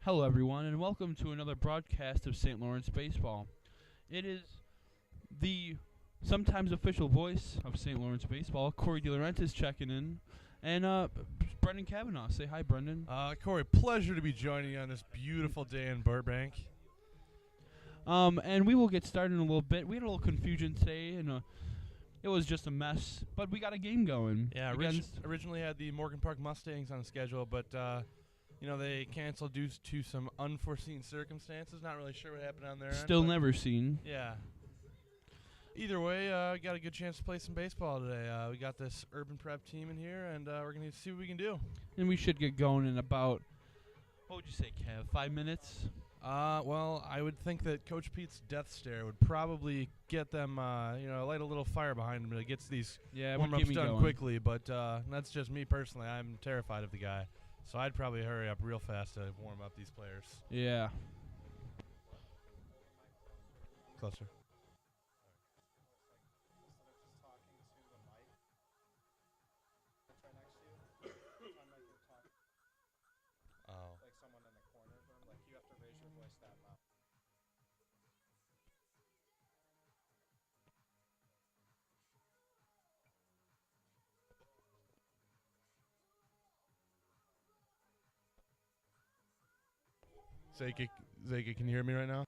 Hello, everyone, and welcome to another broadcast of St. Laurence Baseball. It is the sometimes official voice of St. Laurence Baseball. Corey Laurence is checking in, and Brendan Kavanaugh. Say hi, Brendan. Corey, pleasure to be joining you on this beautiful day in Burbank. And we will get started in a little bit. We had a little confusion today, and it was just a mess, but we got a game going. Yeah, originally had the Morgan Park Mustangs on the schedule, but they canceled due to some unforeseen circumstances. Not really sure what happened on there. Still never seen. Yeah. Either way, got a good chance to play some baseball today. We got this urban prep team in here, and we're going to see what we can do. And we should get going in about, what would you say, Kev, 5 minutes? Well, I would think that Coach Pete's death stare would probably get them, light a little fire behind him to get these warm-ups done quickly. But that's just me personally. I'm terrified of the guy. So I'd probably hurry up real fast to warm up these players. Yeah. Closer. Oh. Like someone in the corner of them, like you have to raise your voice that loud. Zeke, can you hear me right now?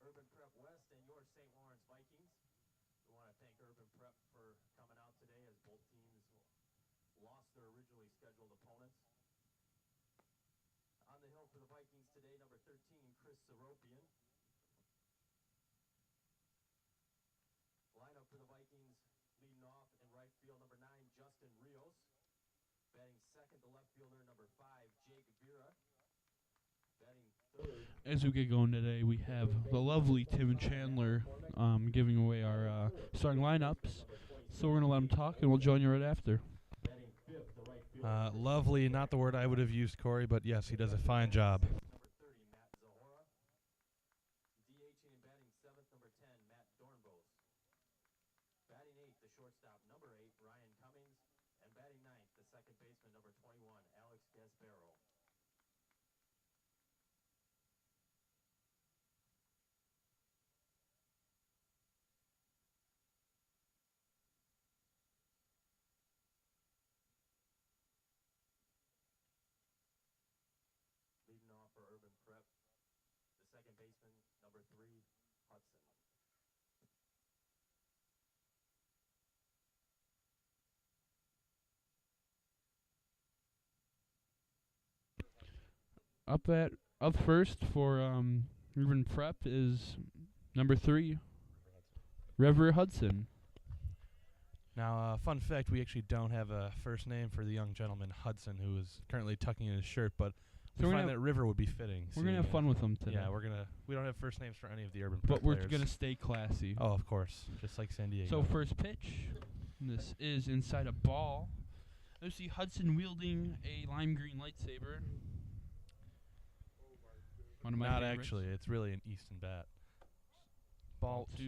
Urban Prep West and your St. Lawrence Vikings. We want to thank Urban Prep for coming out today as both teams lost their originally scheduled opponents. On the hill for the Vikings today, number 13, Chris Seropian. Lineup for the Vikings, leading off in right field, number 9, Justin Rios. Batting second, the left fielder, number 5, Jake Vera. Batting third. As we get going today, we have the lovely Tim Chandler giving away our starting lineups. So we're going to let him talk, and we'll join you right after. Lovely, not the word I would have used, Corey, but yes, he does a fine job. Number 30, Matt Zahora. DHing and batting seventh, number 10, Matt Dornbos. Batting eighth, the shortstop, number 8, Ryan Cummings. And batting ninth, the second baseman, number 21, Alex Gasparo. Leading off for Urban Prep, the second baseman, number 3, Hudson. Up first for Urban Prep is number 3, Rever Hudson. Now, fun fact, we actually don't have a first name for the young gentleman, Hudson, who is currently tucking in his shirt, but So we find that River would be fitting. We're going to have fun with him today. Yeah, we don't have first names for any of the Urban Prep But we're players. going to stay classy. Oh, of course, just like San Diego. So first pitch, this is inside a ball. You see Hudson wielding a lime green lightsaber. One of my Not favorites. actually, it's really an Easton bat. Ball 2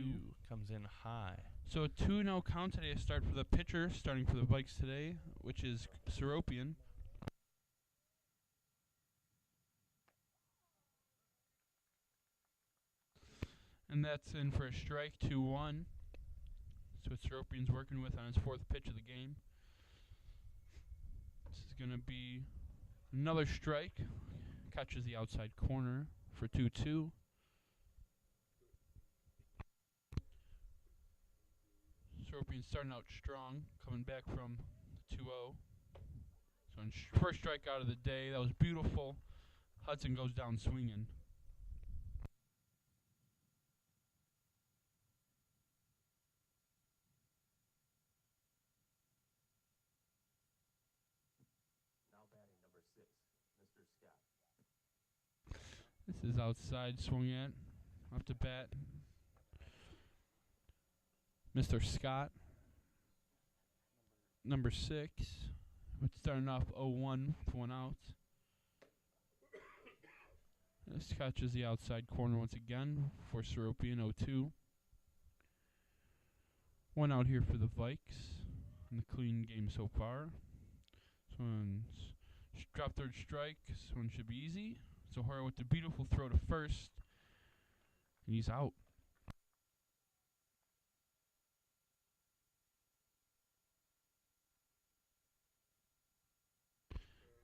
comes in high. So a 2-0 count today. A start for the pitcher, starting for the Vikes today, which is Seropian. And that's in for a strike, 2-1. That's what Seropian's working with on his fourth pitch of the game. This is going to be another strike. Catches the outside corner for 2-2. Seropian starting out strong, coming back from 2-0. So first strikeout of the day. That was beautiful. Hudson goes down swinging. Now batting number 6, Mr. Scott. This is outside, swung at, off the bat. Mr. Scott, number 6, it's starting off 0-1 with 1 out. This catches the outside corner once again for Seropian, 0-2. 1 out here for the Vikes in the clean game so far. This one's drop third strike. This one should be easy. Zahora with the beautiful throw to first. And he's out.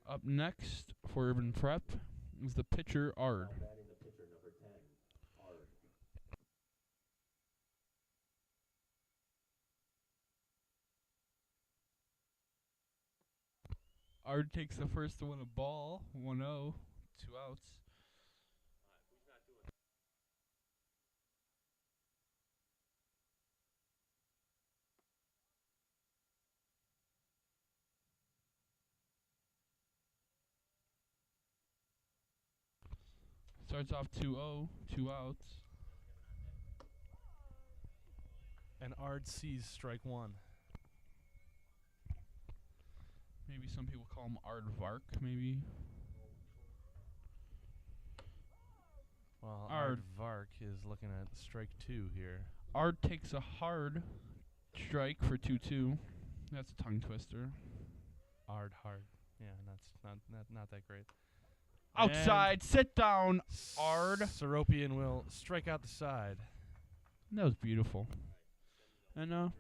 Up next for Urban Prep is the pitcher, Ard. Batting the pitcher, number 10, Ard. Ard takes the first to win a ball, 1-0, 2 outs. Starts off 2-0, 2 outs. And Ard sees strike 1. Maybe some people call him Aardvark, maybe. Well, Ard. Aardvark is looking at strike 2 here. Ard takes a hard strike for 2-2. That's a tongue twister. Hard. Yeah, that's not that great. Outside, sit down, Ard. Seropian will strike out the side. That was beautiful. And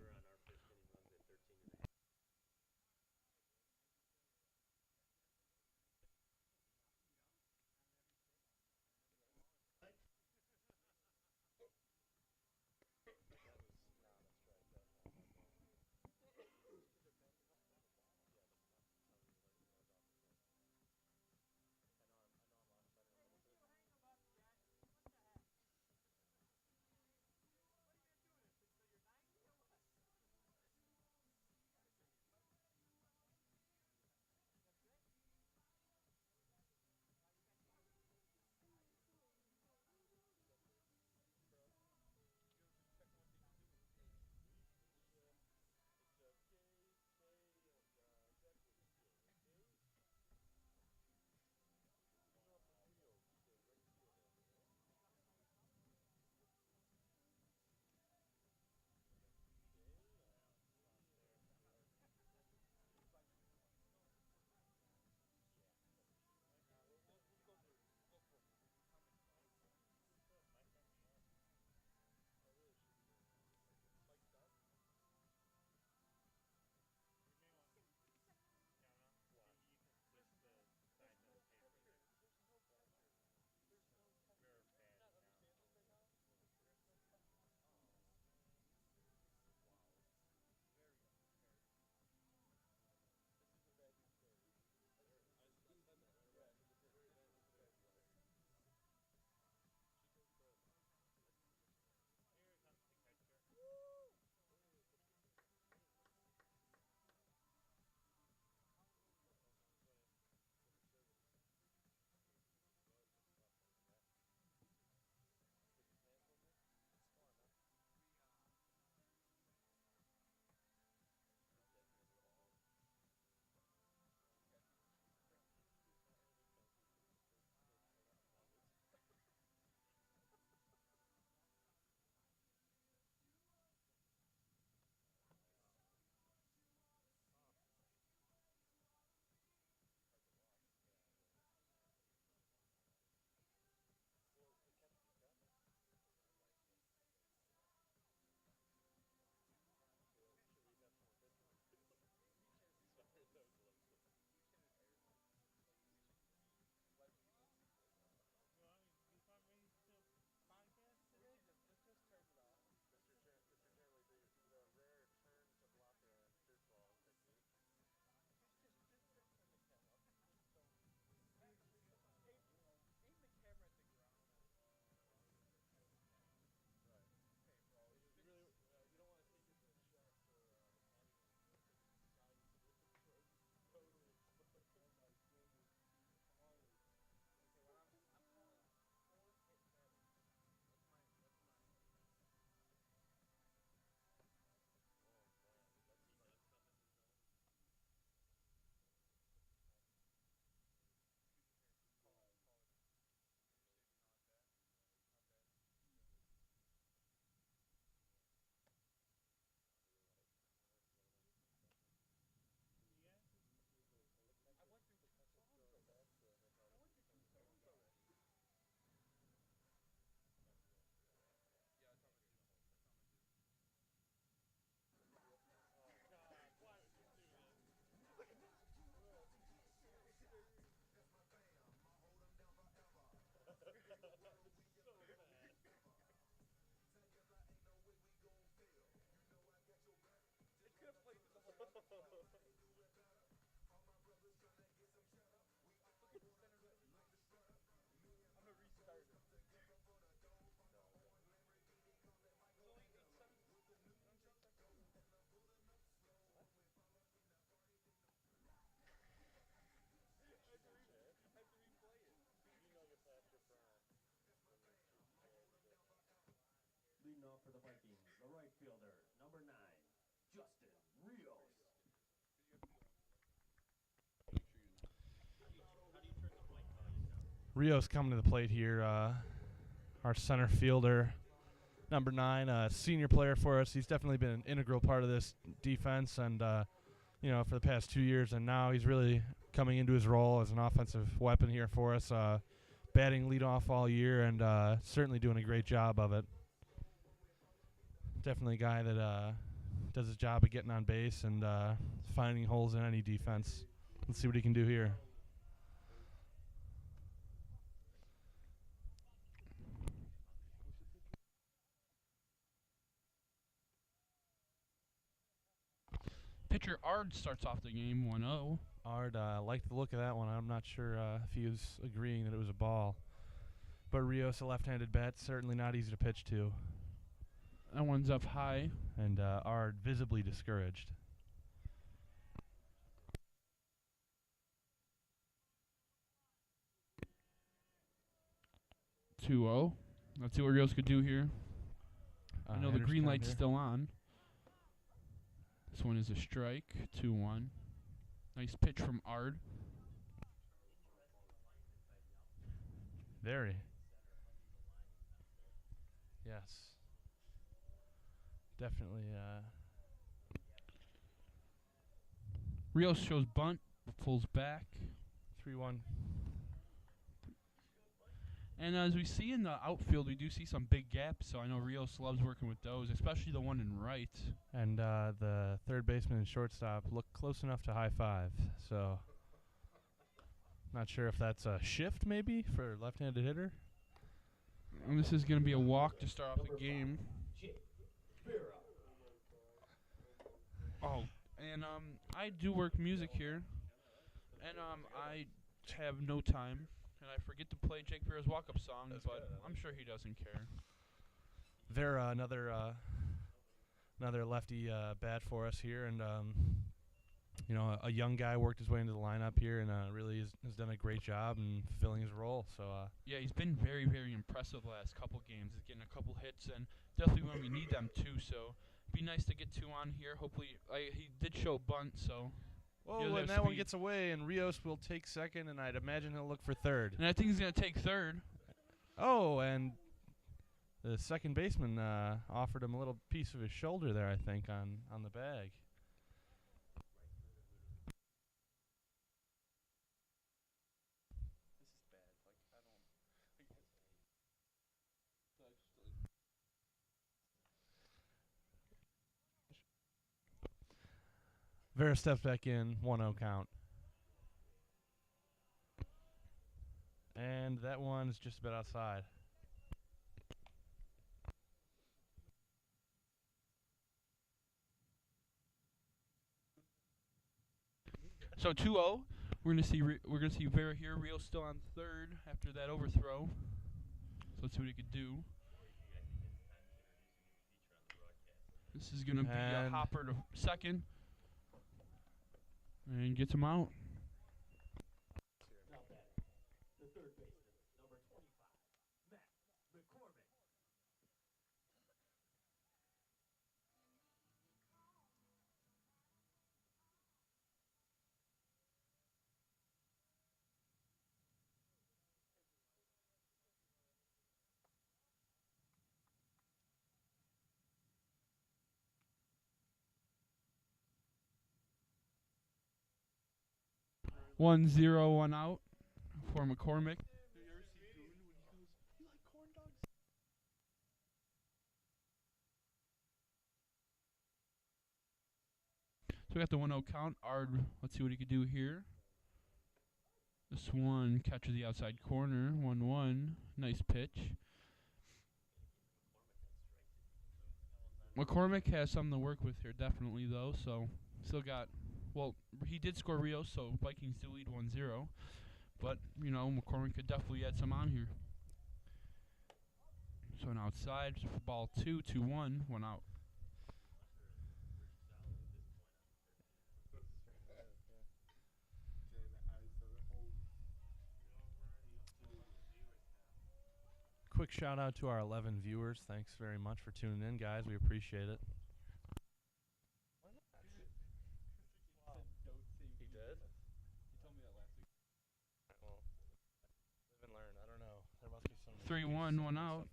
Justin Rios. Rios coming to the plate here. Our center fielder, number 9, senior player for us. He's definitely been an integral part of this defense, and for the past 2 years, and now he's really coming into his role as an offensive weapon here for us. Batting leadoff all year, and certainly doing a great job of it. Definitely a guy that does his job of getting on base and finding holes in any defense. Let's see what he can do here. Pitcher Ard starts off the game 1-0. Ard liked the look of that one. I'm not sure if he was agreeing that it was a ball. But Rios, a left-handed bat, certainly not easy to pitch to. That one's up high. And Ard visibly discouraged. Let's see what Rios could do here. I know the green light's still on. This one is a strike. 2-1. Nice pitch from Ard. Very. Yes. Definitely. Rios shows bunt. Pulls back. 3-1. And as we see in the outfield, we do see some big gaps, so I know Rios loves working with those, especially the one in right. And the third baseman and shortstop look close enough to high five, so not sure if that's a shift maybe for left-handed hitter. And this is going to be a walk to start off the game. Oh, and I do work music here, and I have no time. And I forget to play Jake Vera's walk-up song, but I'm sure he doesn't care. Vera, another lefty bat for us here, and a young guy worked his way into the lineup here, and really has done a great job in fulfilling his role. So yeah, he's been very, very impressive the last couple games. He's getting a couple hits, and definitely when we need them too. So it'd be nice to get 2 on here. Hopefully, he did show bunt, so. Oh, and that one gets away, and Rios will take second, and I'd imagine he'll look for third. And I think he's going to take third. Oh, and the second baseman offered him a little piece of his shoulder there, I think, on the bag. Vera steps back in, 1-0 count. And that one's just about outside. So 2-0. We're gonna see Vera here. Rios still on third after that overthrow. So let's see what he could do. This is gonna be a hopper to second. And gets him out. Now batting, the third baseman, number 25, Matt McCormick. 1-0, 1 out for McCormick. So we got the 1-0 count. Ard, let's see what he could do here. This one catches the outside corner. 1-1. Nice pitch. McCormick has something to work with here, definitely, though. So still got. Well, he did score Rios, so Vikings do lead 1-0. But, McCormick could definitely add some on here. So an outside, ball 2, 2-1, 1 out. Quick shout out to our 11 viewers. Thanks very much for tuning in, guys. We appreciate it. 3-1, one out.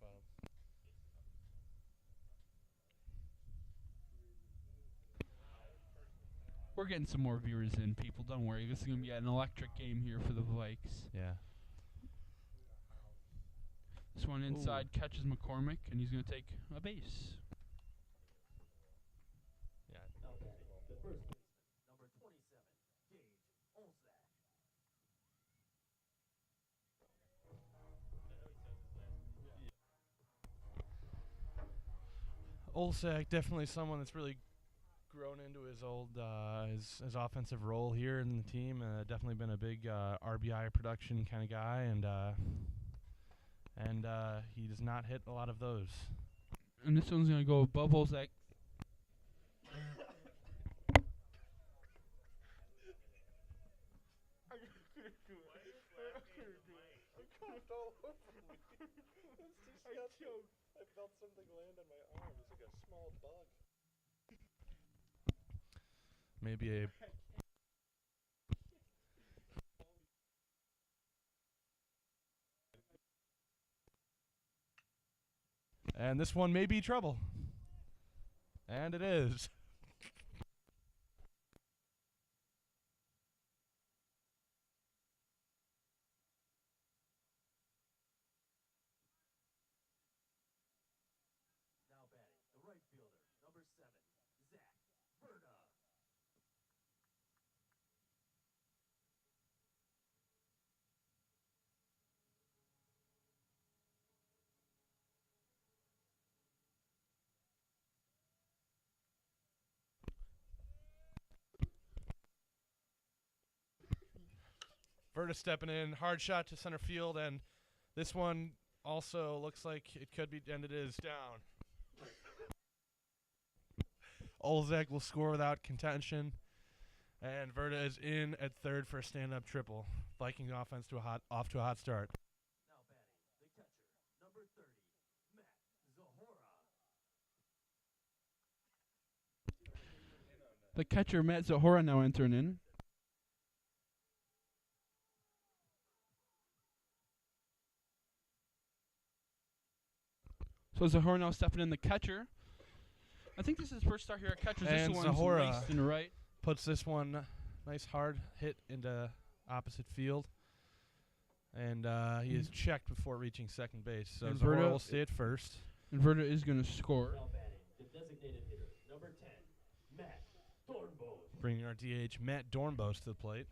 We're getting some more viewers in, people. Don't worry. This is going to be an electric game here for the Vikes. Yeah. This one inside catches McCormick, and he's going to take a base. Yeah. The first baseman, number 27, Gage Olsak. Olsak, definitely someone that's really grown into his old his offensive role here in the team. Definitely been a big RBI production kind of guy, and he does not hit a lot of those. And this one's gonna go above Olsak. I felt something land on my arm. It's like a small bug. Maybe a and this one may be trouble. And it is. Now batting, the right fielder, number 7, Zach Verda. Verta stepping in, hard shot to center field, and this one also looks like it could be, and it is down. Olsak will score without contention, and Verta is in at third for a stand-up triple. Viking offense off to a hot start. Now batting, the catcher, number 30, Matt Zahora. The catcher, Matt Zahora, now entering in. So Zahora now stepping in the catcher. I think this is his first start here at catcher. This one's Zahora laced in right. puts this one nice hard hit into opposite field. And he is checked before reaching second base. So Zahora will stay at first. And Verta is going to score. Now batting, the designated hitter, number 10, Matt Dornbos. Bringing our DH, Matt Dornbos, to the plate.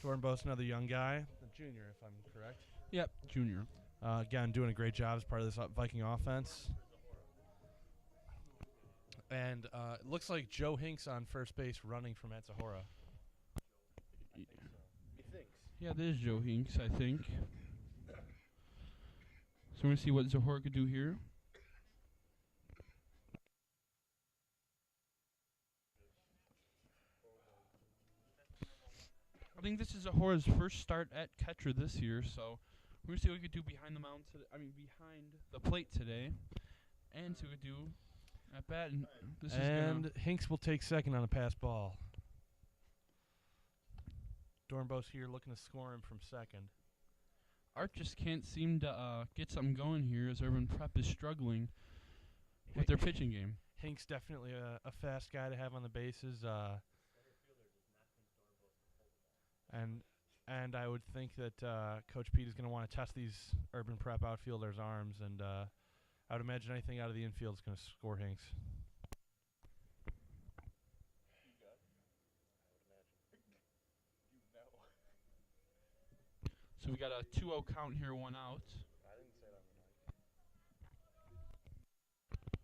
Dornbos, another young guy, the junior, if I'm correct. Yep, junior. Again, doing a great job as part of this Viking offense. And it looks like Joe Hinks on first base running from Matt Zahora. He thinks. Yeah, that is Joe Hinks, I think. So we're going to see what Zahora could do here. I think this is Zahora's first start at catcher this year, so we're going to see what we could do behind the mound behind the plate today. And see what we could do at bat. And this and is Hinks will take second on a pass ball. Dornbos here looking to score him from second. Art just can't seem to get something going here as Urban Prep is struggling with their pitching game. Hinks definitely a fast guy to have on the bases. And I would think that Coach Pete is going to want to test these Urban Prep outfielders' arms, and I would imagine anything out of the infield is going to score Hinks. So we got a 2-0 count here, 1 out. I didn't say that on the mic.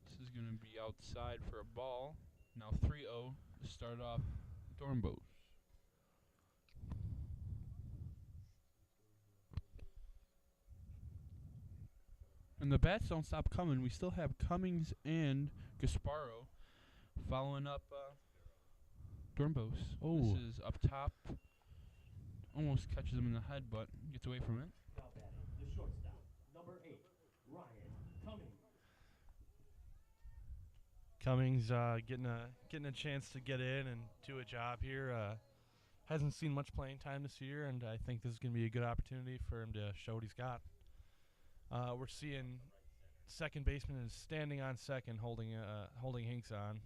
This is going to be outside for a ball. Now 3-0 to start off Dornbos. And the bats don't stop coming. We still have Cummings and Gasparo following up Dornbos. Oh. This is up top. Almost catches him in the head, but gets away from it. Now batting, the shortstop, number 8, Ryan Cummings. Cummings getting a chance to get in and do a job here. Hasn't seen much playing time this year, and I think this is going to be a good opportunity for him to show what he's got. We're seeing second baseman is standing on second, holding Hinks on,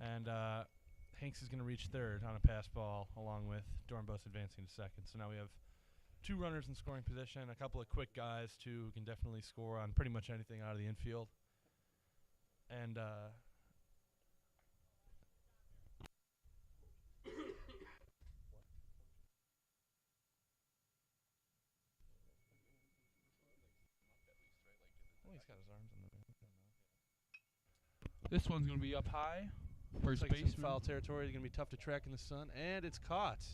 and Hinks is going to reach third on a pass ball, along with Dornbos advancing to second. So now we have 2 runners in scoring position, a couple of quick guys too who can definitely score on pretty much anything out of the infield, and he's got his arms in the. This one's going to be up high. First baseman. Some foul territory. It's going to be tough to track in the sun, and it's caught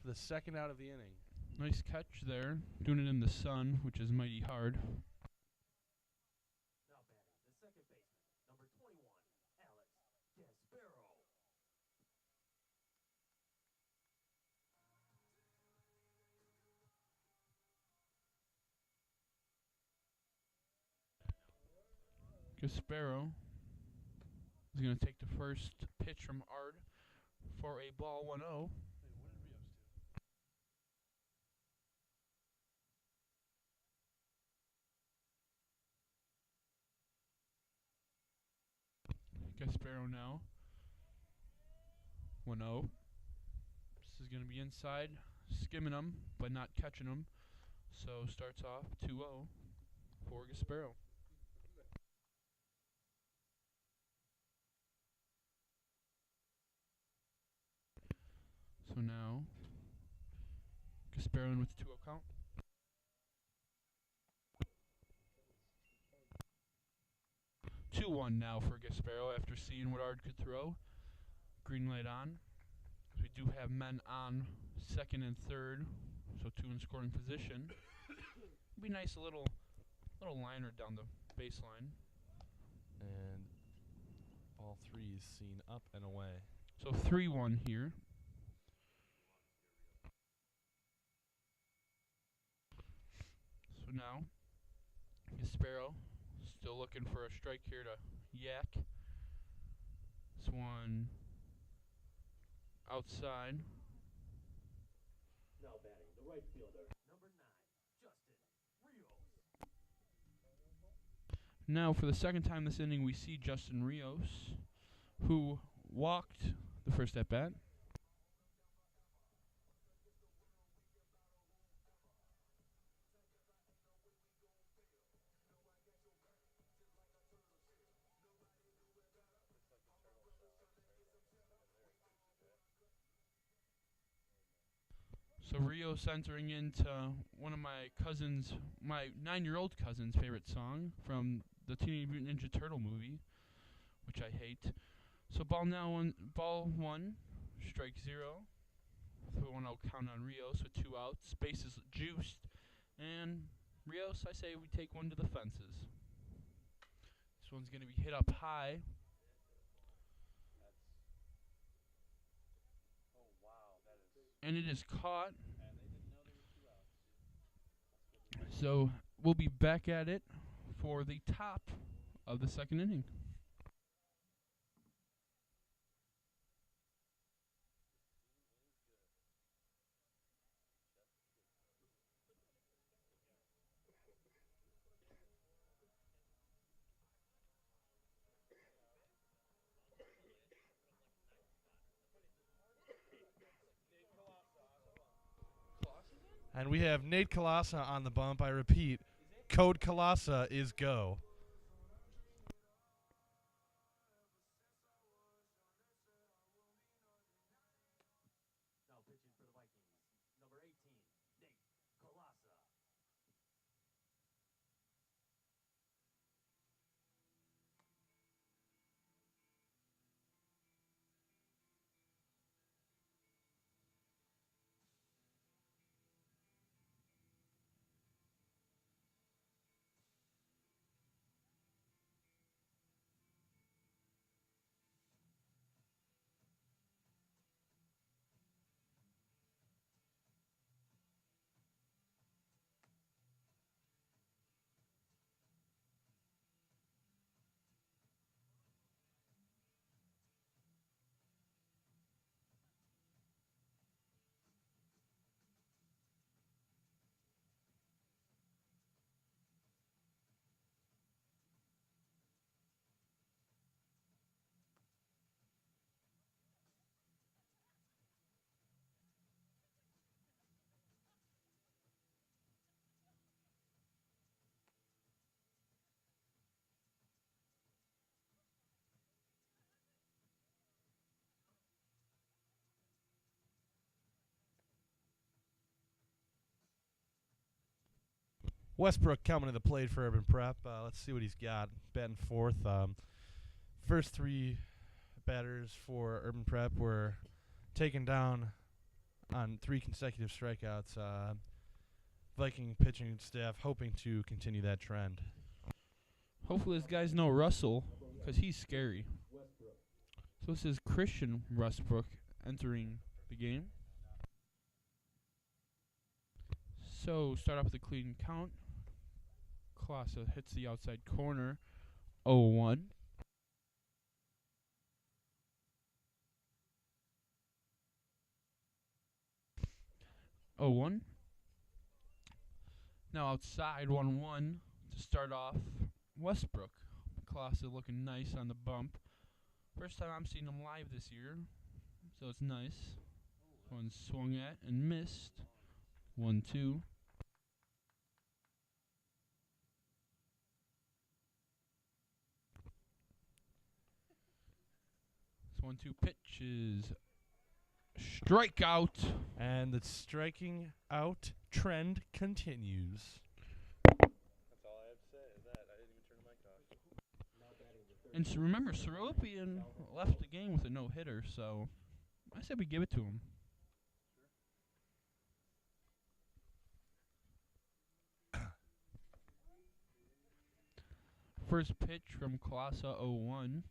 for the second out of the inning. Nice catch there. Doing it in the sun, which is mighty hard. Now batting, the second baseman, number 21, Alex Gasparo. Gasparo is going to take the first pitch from Ard for a ball 1-0. Gasparo now. 1-0. This is going to be inside, skimming him, but not catching him. So starts off 2-0 for Gasparo. So now, Gasparo in with the 2-0 count. 2-1 now for Gasparo after seeing what Ard could throw. Green light on. We do have men on second and third, so 2 in scoring position. It'd be nice, a little liner down the baseline. And ball 3 is seen up and away. So 3-1 here. So now, Gasparo still looking for a strike here to yak. This one outside. Now batting, the right fielder, number 9, Justin Rios. Now, for the second time this inning, we see Justin Rios, who walked the first at bat. So Rios entering into one of my 9-year-old cousin's favorite song from the Teenage Mutant Ninja Turtle movie, which I hate. So ball 1, strike 0. 1-0 count on Rios with 2 outs. Bases juiced, and Rios, I say we take one to the fences. This one's going to be hit up high. And it is caught. So we'll be back at it for the top of the second inning. And we have Nate Kalasa on the bump. I repeat, code Kalasa is go. Now pitching for the Vikings, number 18, Nate Kalasa. Westbrook coming to the plate for Urban Prep. Let's see what he's got. Batting fourth. First three batters for Urban Prep were taken down on 3 consecutive strikeouts. Viking pitching staff hoping to continue that trend. Hopefully this guy's no Russell, because he's scary. So this is Christian Westbrook entering the game. So start off with a clean count. Klasa hits the outside corner. 0-1. Now outside 1-1 to start off Westbrook. Klasa looking nice on the bump. First time I'm seeing him live this year, so it's nice. One swung at and missed. 1-2. This 1-2 pitch is strikeout. And the striking out trend continues. That's all I have to say is that. I didn't even turn the mic off. And so remember, Soropian left the game with a no-hitter, so I said we give it to him. First pitch from Klasa, 0-1.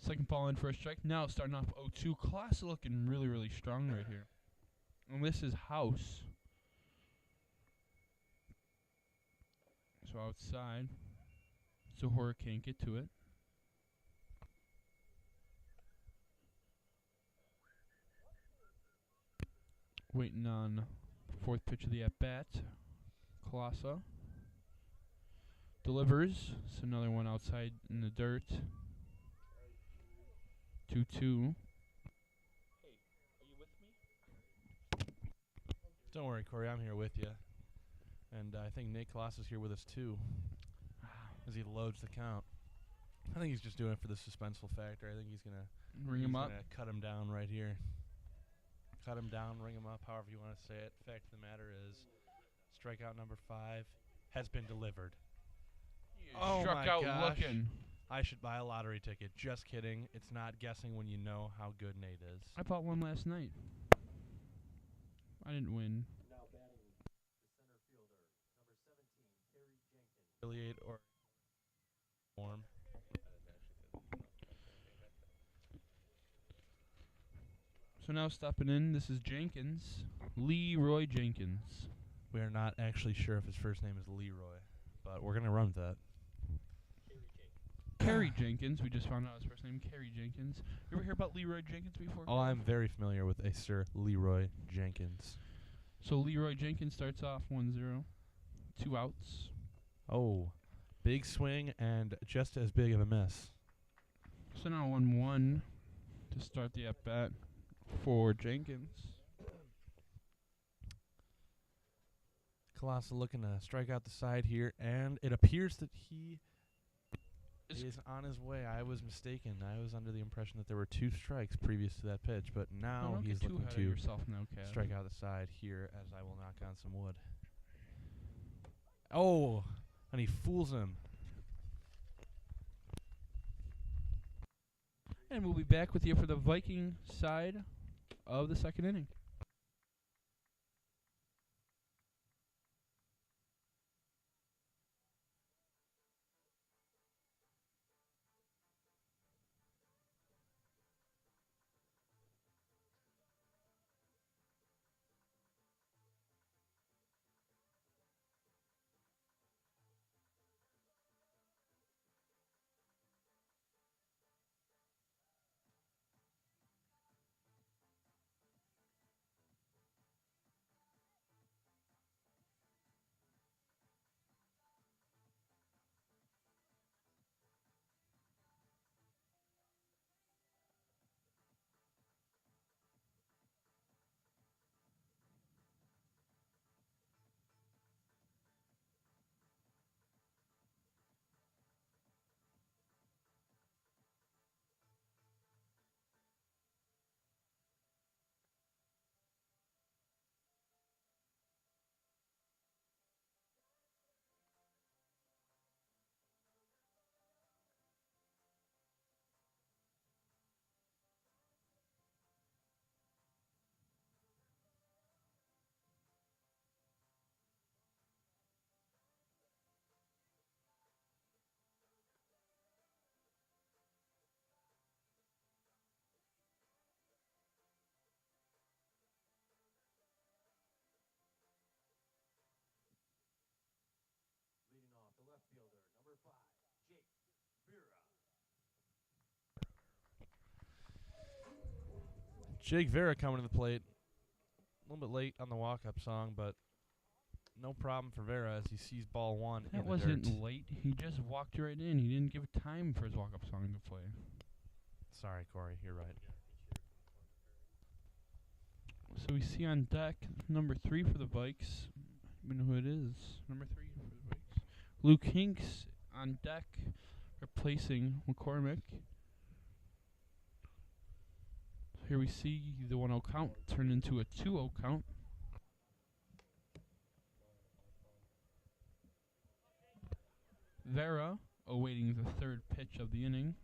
Second ball in for a strike. Now starting off 0-2. Klasa looking really, really strong right here. And this is House. So outside. Zahora can't get to it. Waiting on fourth pitch of the at-bat. Klasa delivers. It's another one outside in the dirt. 2-2. Hey, are you with me? Don't worry, Corey. I'm here with you. And I think Nate Klasa's here with us, too, as he loads the count. I think he's just doing it for the suspenseful factor. I think he's going to Ring him up. Cut him down right here. Cut him down, ring him up, however you want to say it. Fact of the matter is, strikeout number 5 has been delivered. Oh struck my out gosh. looking. I should buy a lottery ticket. Just kidding. It's not guessing when you know how good Nate is. I bought one last night. I didn't win. Now batting the center fielder, number 17, Kerry Jenkins. Affiliate or form. So now stepping in, this is Jenkins. Leroy Jenkins. We are not actually sure if his first name is Leroy, but we're going to run with that. Kerry Jenkins. We just found out his first name, Kerry Jenkins. You ever hear about Leroy Jenkins before? Oh, I'm very familiar with a Sir Leroy Jenkins. So Leroy Jenkins starts off 1-0. 2 outs. Oh, big swing and just as big of a miss. So now 1-1 to start the at-bat for Jenkins. Klasa looking to strike out the side here, and it appears that he is on his way. I was mistaken. I was under the impression that there were 2 strikes previous to that pitch, but now Don't he's get too looking ahead to of yourself now, Kev. strike out the side here as I will knock on some wood. Oh, and he fools him. And we'll be back with you for the Viking side of the second inning. Jake Vera coming to the plate. A little bit late on the walk-up song, but no problem for Vera as he sees ball one. That wasn't late. He just walked right in. He didn't give time for his walk-up song to play. Sorry, Corey. You're right. So we see on deck number 3 for the Vikes. You know who it is. Number 3 for the Vikes. Luke Hinks on deck, replacing McCormick. Here we see the 1-0 count turn into a 2-0 count. Vera awaiting the third pitch of the inning.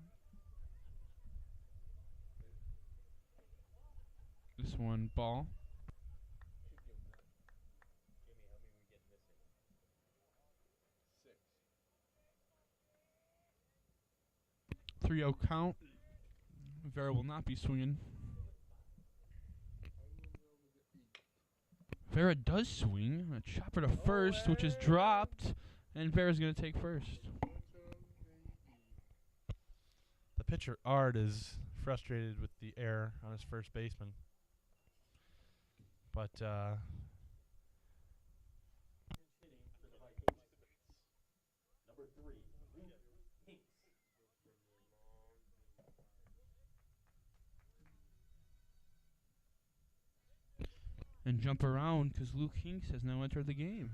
This one, ball. 3-0 count. Vera will not be swinging. Vera does swing. A chopper to first, which is dropped, and Vera's going to take first. The pitcher, Ard, is frustrated with the error on his first baseman. But, Hitting for the Vikings. Number 3, Luke Hinks. And jump around because Luke Hinks has now entered the game.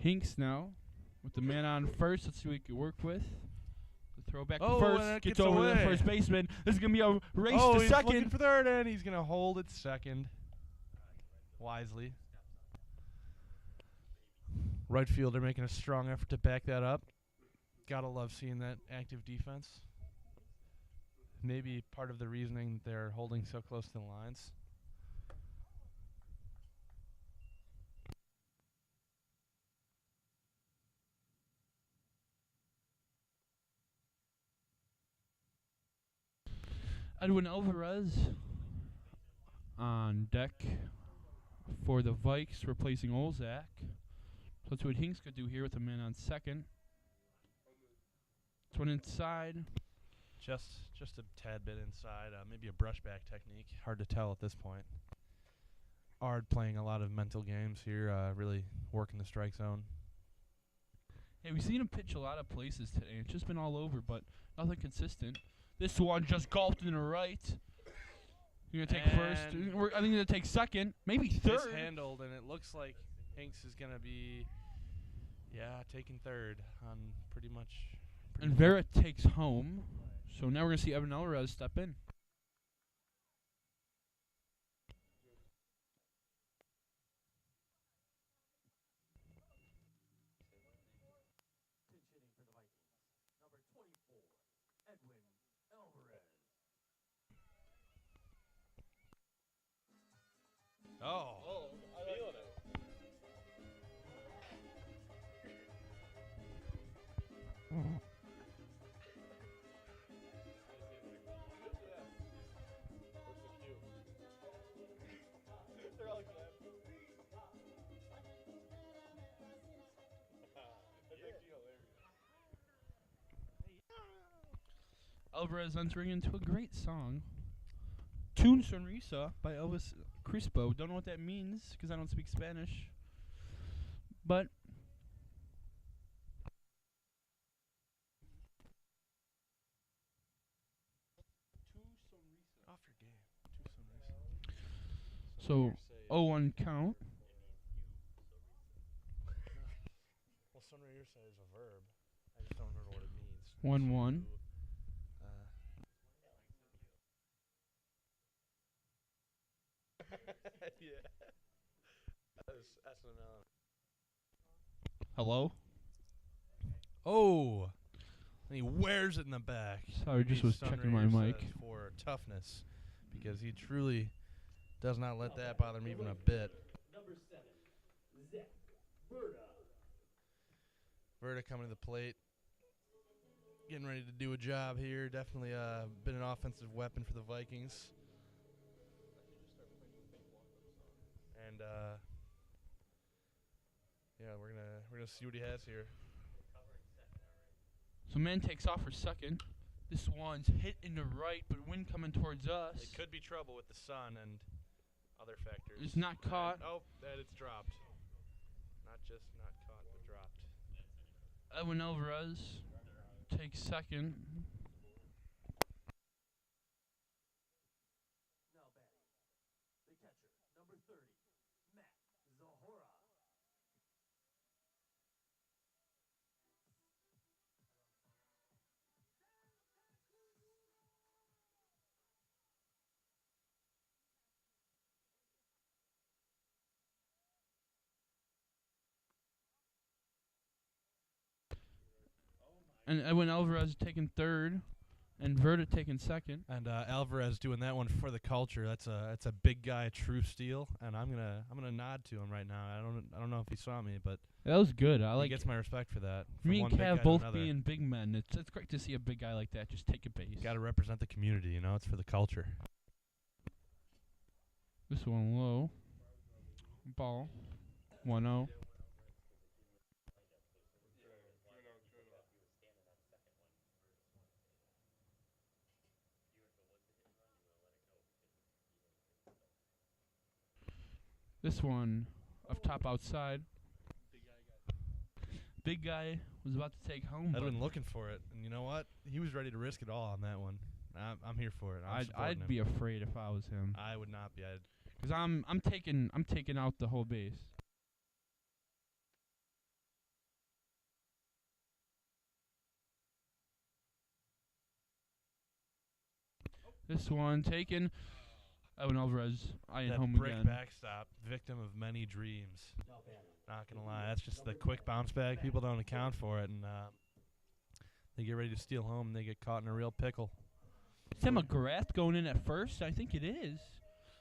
Hinks now with the man on first. Let's see what he can work with. The throw back to first. Gets over the first baseman. This is going to be a race to he's second. Looking for third, and he's going to hold it second. Wisely. Right fielder making a strong effort to back that up. Gotta love seeing that active defense. Maybe part of the reasoning they're holding so close to the lines. Edwin Alvarez on deck for the Vikes, replacing Olzak. So that's what Hinks could do here with the man on second. This one inside. Just a tad bit inside. Maybe a brushback technique. Hard to tell at this point. Ard playing a lot of mental games here, really working the strike zone. Hey, we've seen him pitch a lot of places today. It's just been all over, but nothing consistent. This one just golfed in the right. You're going to take first. I think you're going to take second, maybe third. Mishandled, and it looks like Hinks is going to be, taking third on pretty much. And Vera takes home. So now we're going to see Evan Alvarez step in. Pinch hitting for the Vikings. Number 24, Edwin Alvarez. Oh, I'm feeling it. They're all clapping. That's actually hilarious. Alvarez entering into a great song. Tune Sonrisa by Elvis Crispo. Don't know what that means because I don't speak Spanish. But Off your game. so 0-1 count. Well, sonreírse is a verb. I just don't remember what it means. 1-1. Yeah. That's SNL. Hello? Oh! And he wears it in the back. Sorry, just was checking my mic. For toughness, because he truly does not let that bother me even a bit. Number 7, Zach Berta. Verta coming to the plate. Getting ready to do a job here. Definitely been an offensive weapon for the Vikings. And yeah, we're gonna see what he has here. So man takes off for second. This one's hit in the right, but wind coming towards us. It could be trouble with the sun and other factors. It's not caught. And it's dropped. Not just not caught, but dropped. Edwin Alvarez takes second. Now batting, the catcher, number 30, Matt Zahora. And Edwin Alvarez taking third, and Verta taking second. And Alvarez doing that one for the culture. That's a big guy, true steel. And I'm gonna nod to him right now. I don't know if he saw me, but That was good. I he like. gets my respect for that. Me and Cav both being big men. It's great to see a big guy like that just take a base. Got to represent the community, you know. It's for the culture. This one low. Ball. 1-0. This one up top outside. Big guy was about to take home. I'd been looking for it, and you know what? He was ready to risk it all on that one. I'm here for it. I'd be afraid if I was him. I would not be. Cause I'm taking out the whole base. This one taken. Edwin Alvarez, eyeing home brick again. backstop, victim of many dreams. Not gonna lie, that's just the quick bounce back. People don't account for it, and they get ready to steal home, and they get caught in a real pickle. Is that McGrath going in at first? I think it is.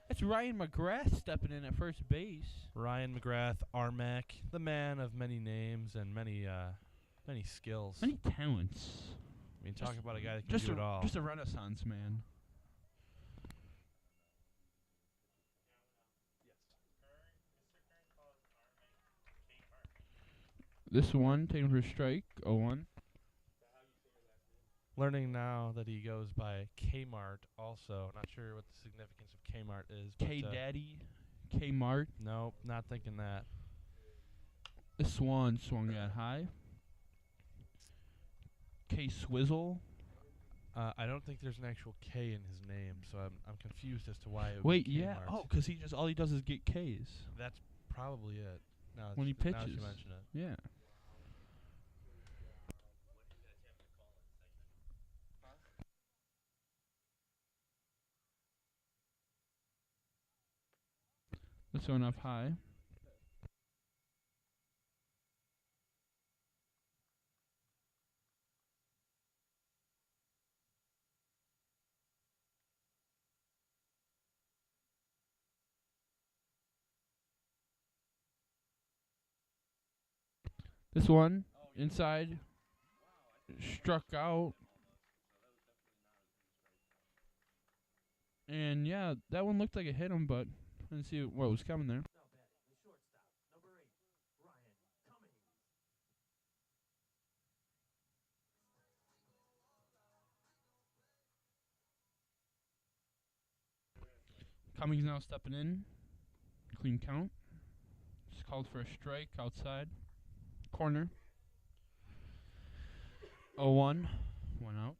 That's Ryan McGrath stepping in at first base. Ryan McGrath, Armac, the man of many names and many skills. Many talents. I mean, talk about a guy that can do it all. Just a renaissance man. This one taken for a strike. 0-1. Learning now that he goes by Kmart also. Not sure what the significance of Kmart is. K-Daddy. Kmart. Nope, not thinking that. This one swung at high. K-Swizzle. I don't think there's an actual K in his name, so I'm confused as to why it would Wait, be yeah. Kmart. Oh, because all he does is get Ks. That's probably it. When he pitches. Now that you mention it. Yeah. This one up high. This one inside struck out. And yeah, that one looked like it hit him, but I didn't see what was coming there. Now batting, the shortstop, number 8, Ryan Cummings. Cummings now stepping in. Clean count. Just called for a strike outside. Corner. 0-1. 1 out.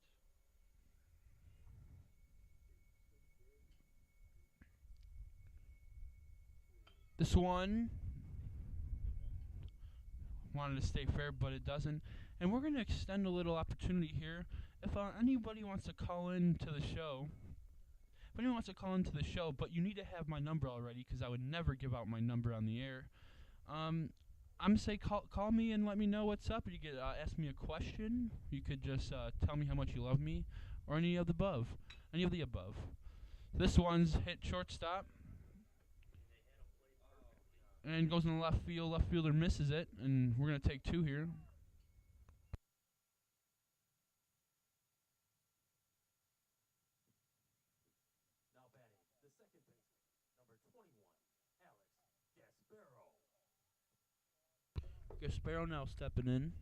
This one wanted to stay fair, but it doesn't. And we're going to extend a little opportunity here. If anybody wants to call in to the show, but you need to have my number already because I would never give out my number on the air. I'm say call me and let me know what's up. You could ask me a question. You could just tell me how much you love me, or any of the above. This one's hit shortstop and goes in the left field. Left fielder misses it, and we're gonna take two here. Now batting, the second baseman, number 21, Alex Gasparo. Gasparo now stepping in.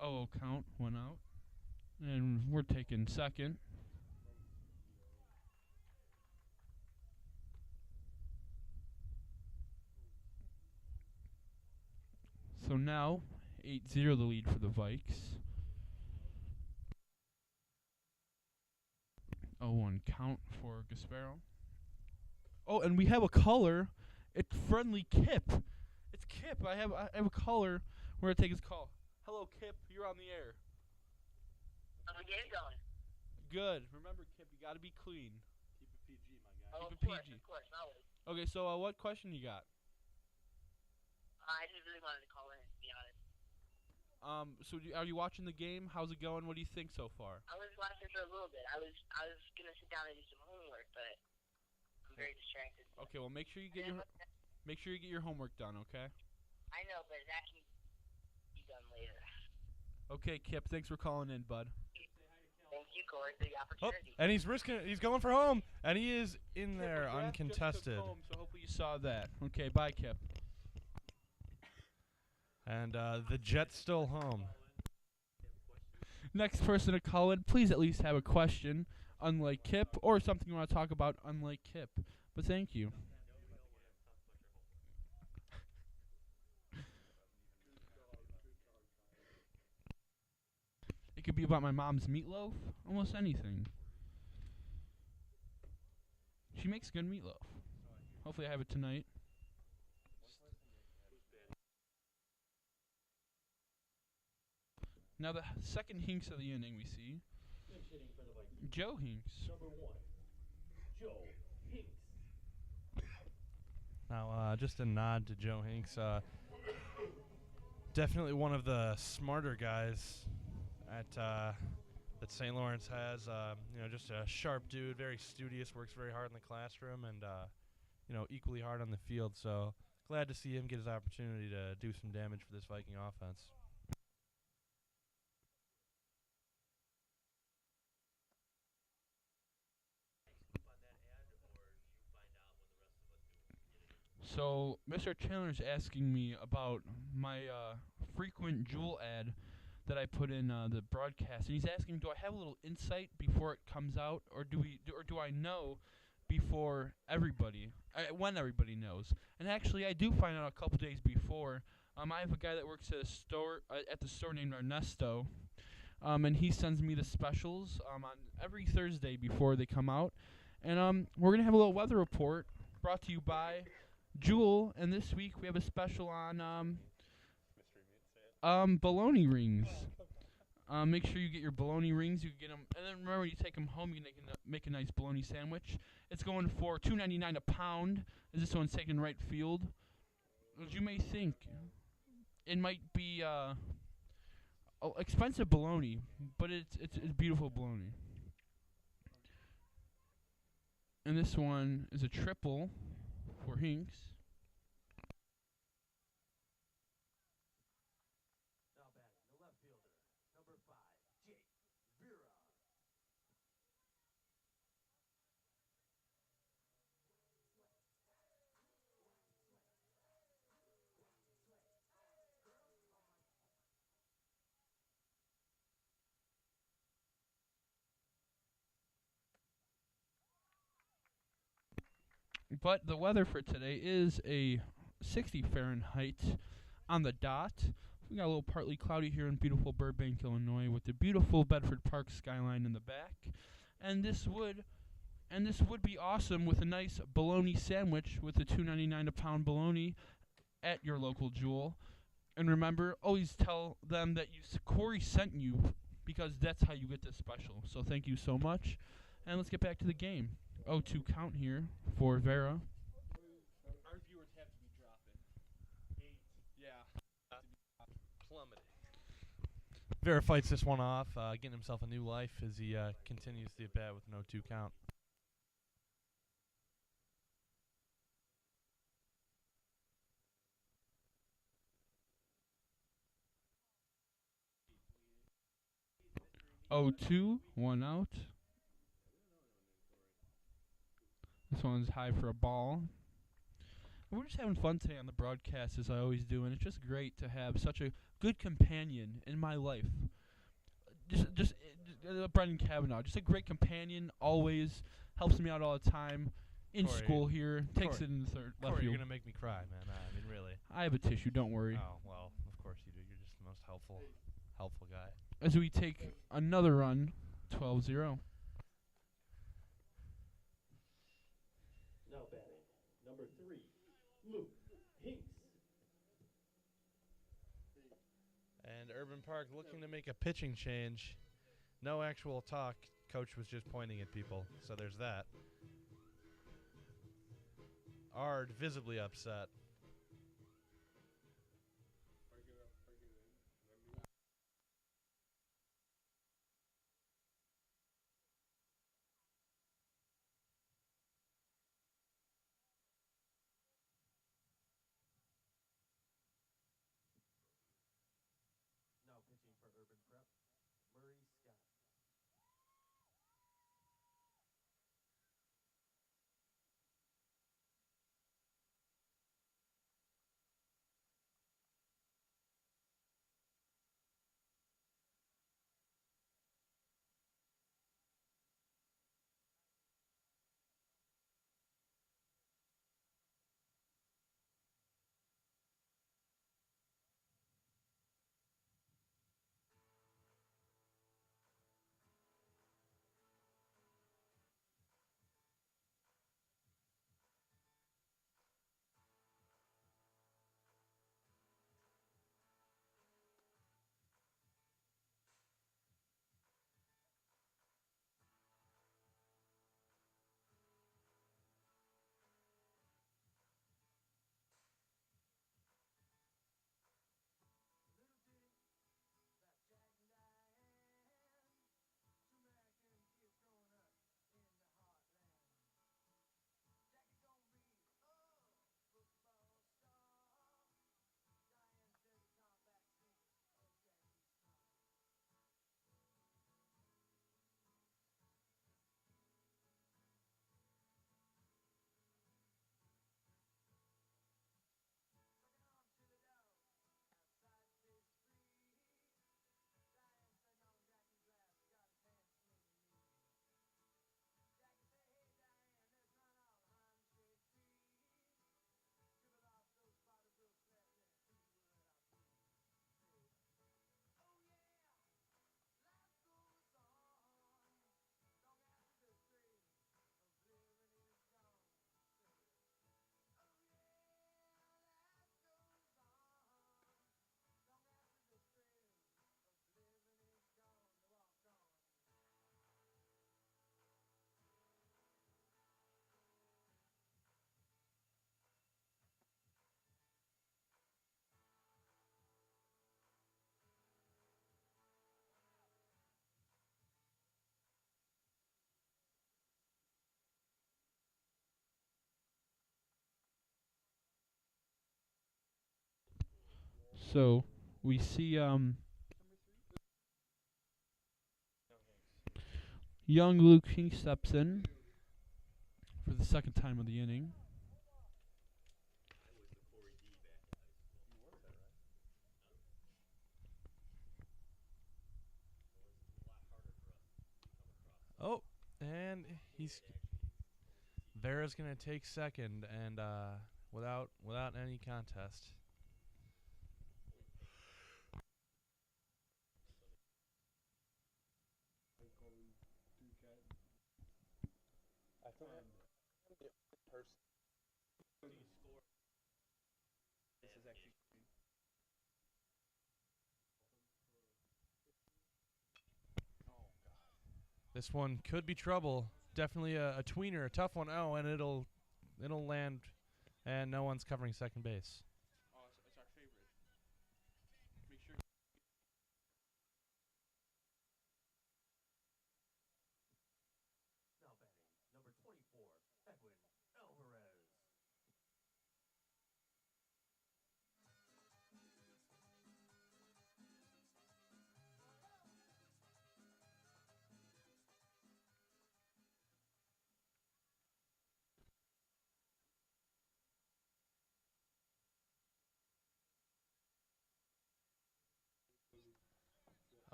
Oh, count went out, and we're taking second. So now 8-0 the lead for the Vikes. 0-1 count for Gasparo. Oh, and we have a caller. It's friendly Kip. It's Kip. I have a caller. We're gonna take his call. Hello, Kip. You're on the air. How's the game going? Good. Remember, Kip, you gotta be clean. Keep it PG, my guy. Oh, Keep it PG. Of course, always. Okay, so what question you got? I just really wanted to call in, to be honest. So are you watching the game? How's it going? What do you think so far? I was watching for a little bit. I was gonna sit down and do some homework, but I'm very distracted. Okay, well make sure you get your homework done, okay? I know, but that can be done later. Okay, Kip, thanks for calling in, bud. Thank you, Corey, for the opportunity. And he's going for home, and he is in there Kip, uncontested. Home, so hopefully you saw that. Okay, bye, Kip. And the Jet's still home. Next person to call in, please at least have a question, unlike Kip, or something you want to talk about, unlike Kip. But thank you. It could be about my mom's meatloaf, almost anything. She makes good meatloaf. Hopefully I have it tonight. Now the second Hinks of the inning we see. Joe Hinks. Number 1, Joe Hinks. Now, just a nod to Joe Hinks. Definitely one of the smarter guys that St. Lawrence has. Just a sharp dude, very studious, works very hard in the classroom, and equally hard on the field. So glad to see him get his opportunity to do some damage for this Viking offense. So Mr. Chandler's asking me about my frequent Jewel ad that I put in the broadcast, and he's asking, do I have a little insight before it comes out, or do I know before everybody, when everybody knows? And actually, I do find out a couple days before. I have a guy that works at a store named Ernesto, and he sends me the specials on every Thursday before they come out, and we're gonna have a little weather report brought to you by Jewel, and this week we have a special on bologna rings. Make sure you get your bologna rings. You can get them, and then remember, when you take them home, you can make a nice bologna sandwich. It's going for $2.99 a pound. As this one's taken right field. As you may think, it might be expensive bologna, but it's beautiful bologna. And this one is a triple for Hinks. Now batting, the left fielder, number 5, Jake Vera. But the weather for today is a 60 Fahrenheit on the dot. We got a little partly cloudy here in beautiful Burbank, Illinois, with the beautiful Bedford Park skyline in the back. And this would be awesome with a nice bologna sandwich with the $2.99 a pound bologna at your local Jewel. And remember, always tell them that Corey sent you, because that's how you get this special. So thank you so much. And let's get back to the game. 0-2 count here for Vera. Our viewers have to be dropping. 8. Yeah. Plummeting. Vera fights this one off, getting himself a new life as he continues the at-bat with an 0-2 count. Oh, 2, 1 out. This one's high for a ball. And we're just having fun today on the broadcast, as I always do, and it's just great to have such a good companion in my life. Just Brendan Kavanaugh, just a great companion, always helps me out all the time. In Corey, school here, takes Corey, it in the left Corey, field. you're gonna make me cry, man. I mean, really. I have a tissue, don't worry. Oh well, of course you do. You're just the most helpful guy. As we take another run, 12-0. Now batting, number 3, Luke Hinks. And Urban Park looking to make a pitching change. No actual talk. Coach was just pointing at people, so there's that. Ard visibly upset. Now pitching for Urban Prep, Murray Scott. So we see young Luke Hinks steps in for the second time of the inning. Oh, and Vera's gonna take second, and without any contest. I think the person. This is actually. This one could be trouble. Definitely a tweener, a tough one. Oh, and it'll land, and no one's covering second base. Oh, it's our favorite. Make sure. Now batting, number 24, Edwin Alvarez.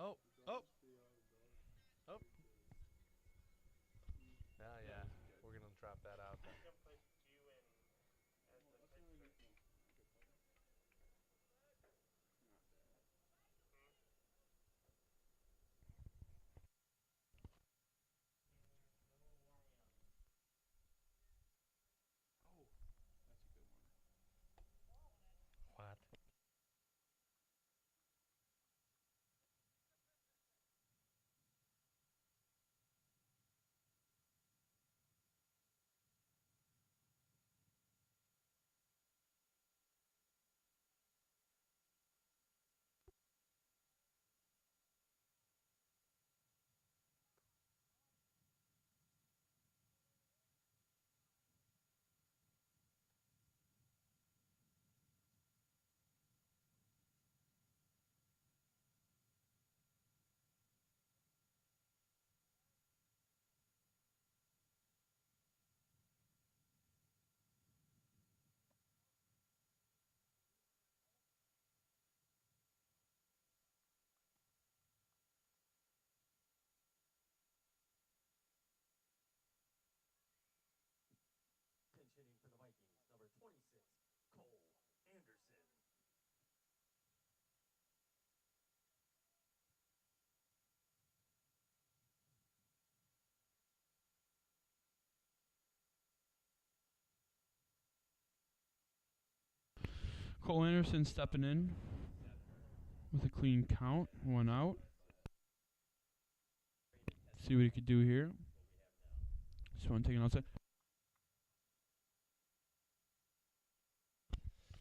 Oh. Yeah. We're gonna drop that out. That's a good one. What? Pinch hitting for the Vikings, number 26, Cole Anderson. Cole Anderson stepping in with a clean count, 1 out. See what he could do here. This one taken outside.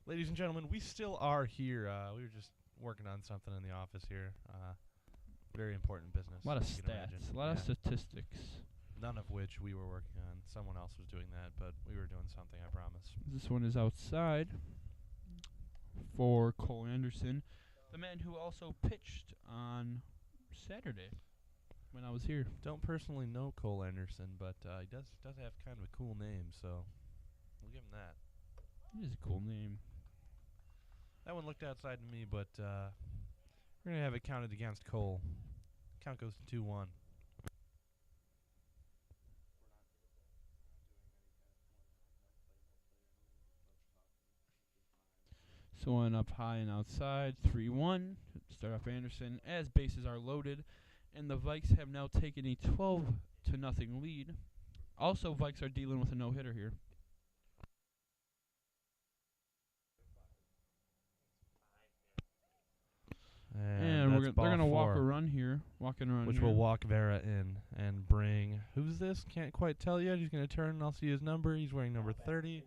Ladies and gentlemen, we still are here. We were just working on something in the office here. Very important business. A lot of as you can imagine. stats, a lot of statistics. None of which we were working on. Someone else was doing that, but we were doing something, I promise. This one is outside for Cole Anderson, the man who also pitched on Saturday when I was here. Don't personally know Cole Anderson, but he does have kind of a cool name, so we'll give him that. It is a cool name. That one looked outside to me, but we're going to have it counted against Cole. Count goes to 2-1. So one up high and outside, 3-1. Start off Anderson as bases are loaded, and the Vikes have now taken a 12-0 lead. Also, Vikes are dealing with a no-hitter here. And they're going to walk a run here. Which will walk Vera in and bring... Who's this? Can't quite tell yet. He's going to turn and I'll see his number. He's wearing number 30.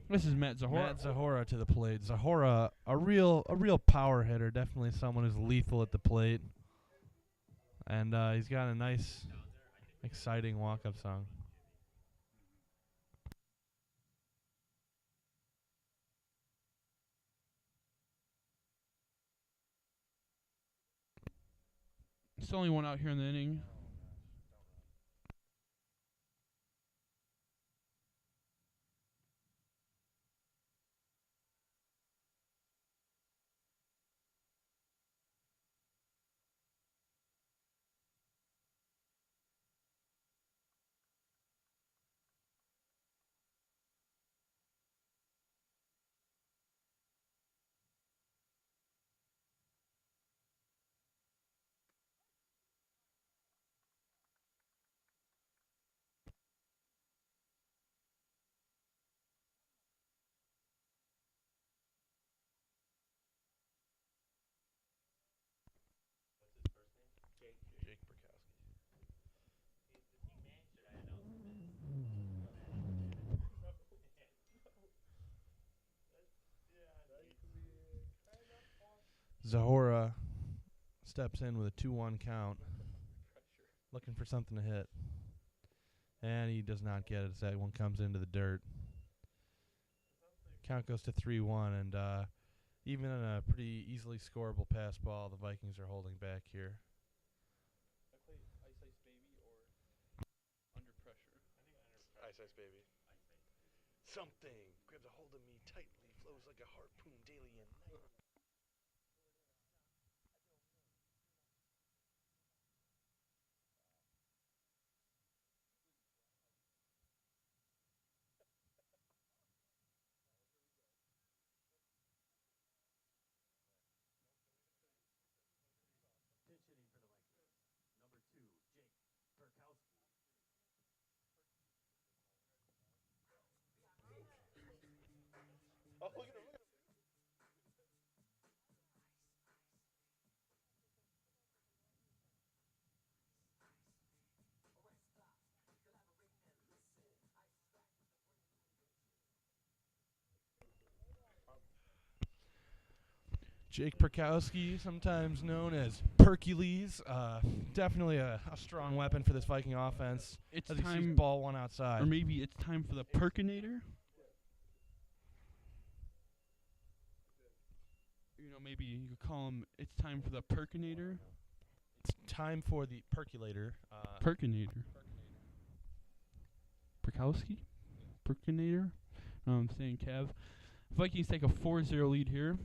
This is Matt Zahora. Matt Zahora to the plate. Zahora, a real power hitter. Definitely someone who's lethal at the plate. And he's got a nice, exciting walk-up song. It's only one out here in the inning. Zahora steps in with a 2-1 count, looking for something to hit. And he does not get it as that one comes into the dirt. Count goes to 3-1, and even in a pretty easily scoreable pass ball, the Vikings are holding back here. Ice Baby or Under Pressure? Ice Baby. Something grabs a hold of me tightly, flows like a harpoon daily and night. Pitch hitting for the Vikings. Number 2, Jake Perkowski. Oh, look at him, look at him. Jake Perkowski, sometimes known as Percules, definitely a strong weapon for this Viking offense. It's as he time, sees ball one outside. or maybe it's time for the Perkinator. You know, maybe you could call him. It's time for the Perkinator. It's time for the percolator. Perkinator. Perkowski? Perkinator? I'm saying Kev. Vikings take a 4-0 lead here.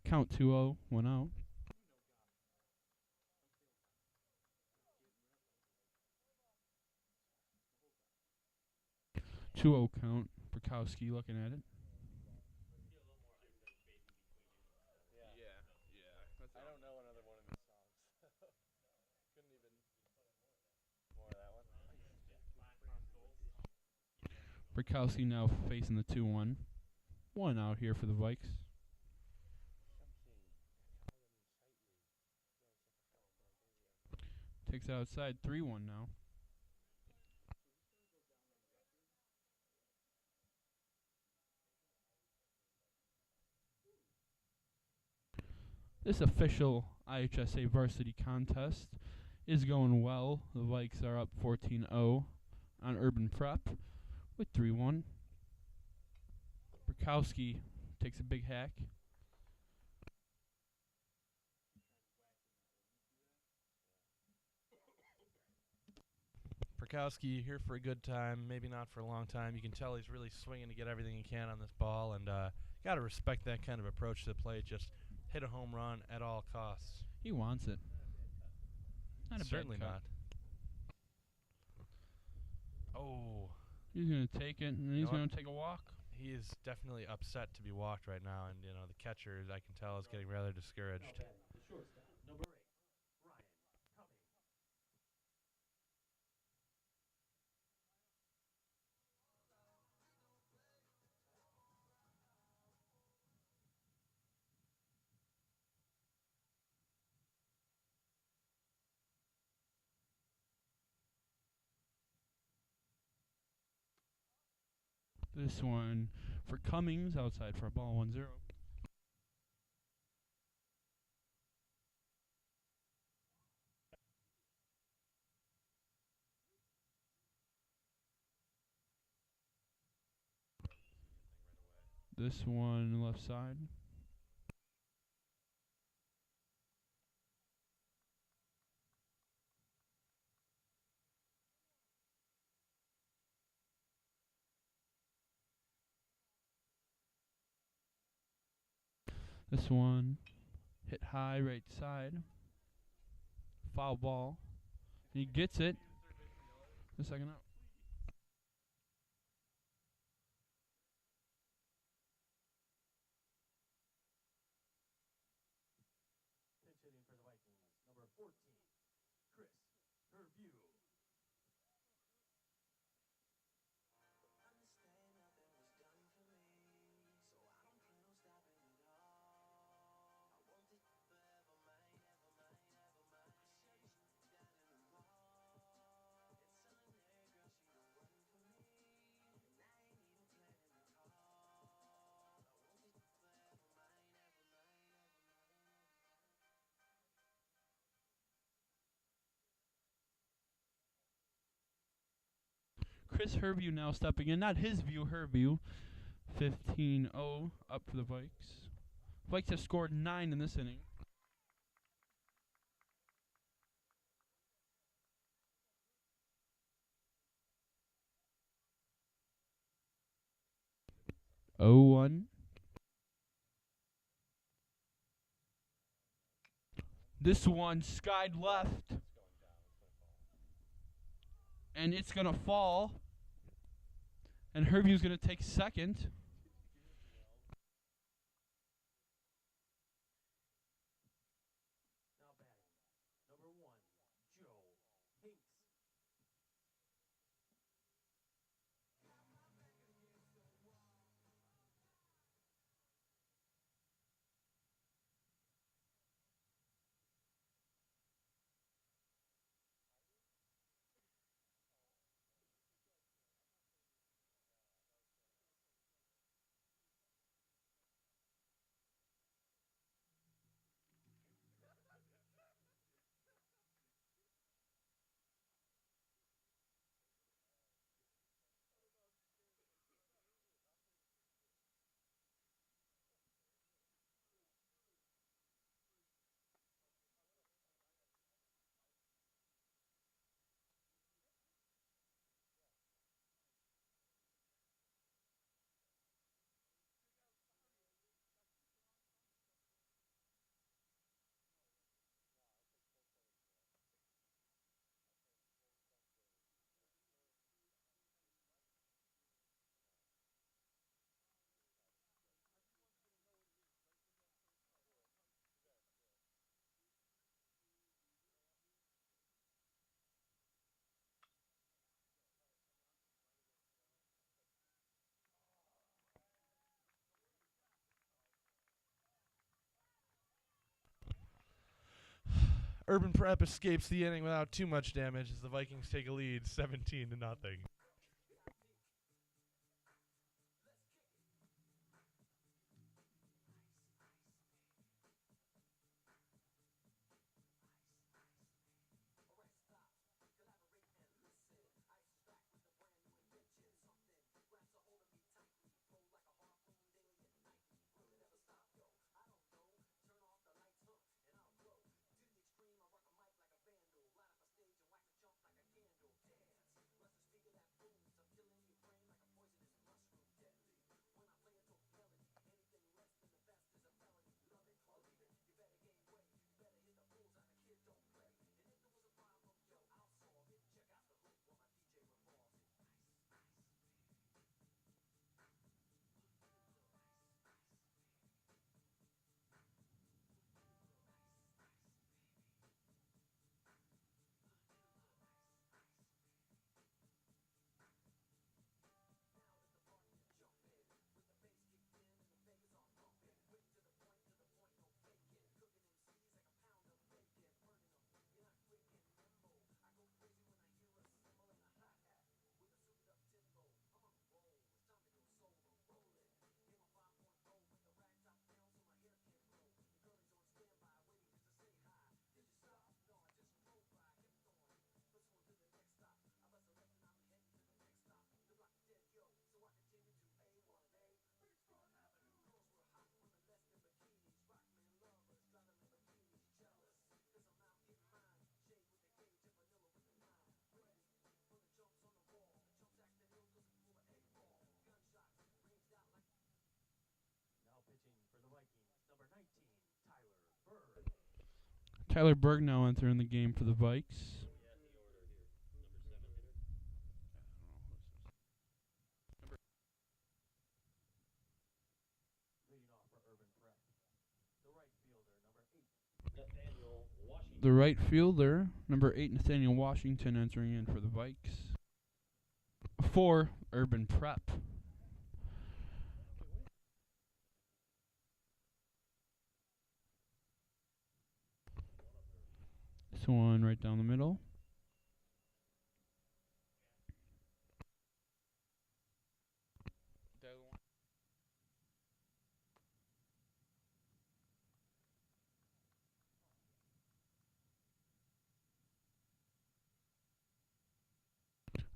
Count 2-0, 1 out. 2-0 count. Perkowski looking at it. I don't know another one of his songs. Couldn't even more of that one. Perkowski now facing the 2-1. 1 out here for the Vikes. Takes it outside 3-1 now. This official IHSA varsity contest is going well. The Vikes are up 14-0 on Urban Prep with 3-1. Perkowski takes a big hack. Perkowski here for a good time, maybe not for a long time. You can tell he's really swinging to get everything he can on this ball, and got to respect that kind of approach to the plate. Just hit a home run at all costs. He wants it. Not a Certainly bad cut. not. Oh. He's going to take it, and he's going to take a walk. He is definitely upset to be walked right now, and the catcher, I can tell, is getting rather discouraged. The shortstop, number 8, Ryan Cummings. This one for Cummings, outside for a ball, 1-0. This one left side. This one hit high right side. Foul ball. He gets it. The second out. Pitch hitting for the Vikings. Number 14, Chris Hervue. Chris Herview now stepping in. Not his view, her view. 15-0 up for the Vikes. Vikes have scored 9 in this inning. Oh, 1. This one skied left. And it's going to fall. And Herview's going to take second. Now batting, number 1, Joe Hinks. Urban Prep escapes the inning without too much damage as the Vikings take a lead 17-0. Tyler Berg now entering the game for the Vikes. The right fielder, number 8, Nathaniel Washington, entering in for the Vikes. For Urban Prep. This one right down the middle.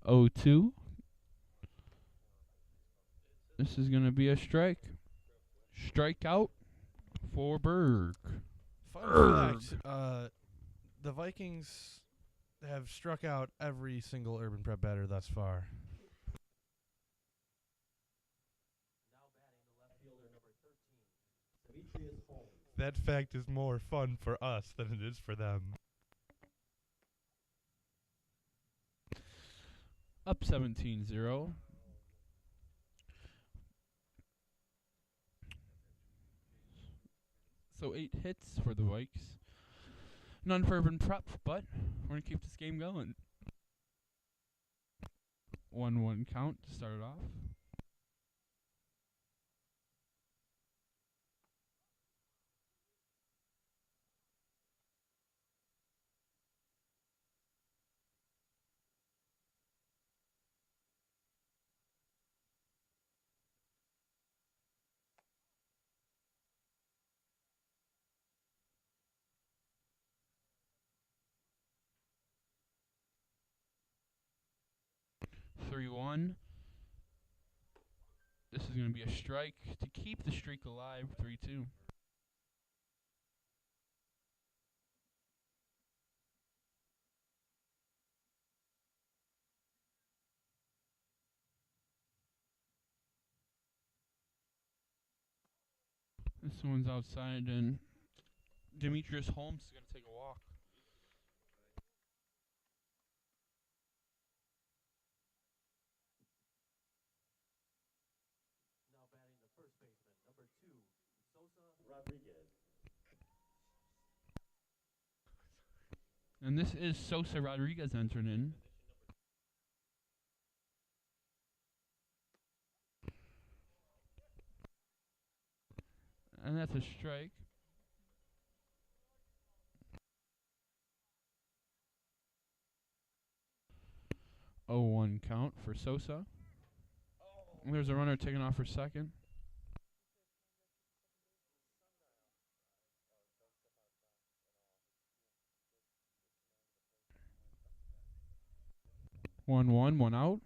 Oh, 2. This is going to be a strike. Strikeout for Berg. Fun fact, the Vikings have struck out every single Urban Prep batter thus far. Now batting the left fielder, number 13, Demetrius Holmes. That fact is more fun for us than it is for them. Up 17-0. So 8 hits for the Vikes. None for Urban Prep, but we're going to keep this game going. 1-1 count to start it off. Three one. This is going to be a strike to keep the streak alive. 3-2. This one's outside, and Demetrius Holmes is going to take a walk. Now batting the first baseman, number 2, Sosa Rodriguez. And this is Sosa Rodriguez entering in. And that's a strike. Oh, 1 count for Sosa. There's a runner taking off for second. One out.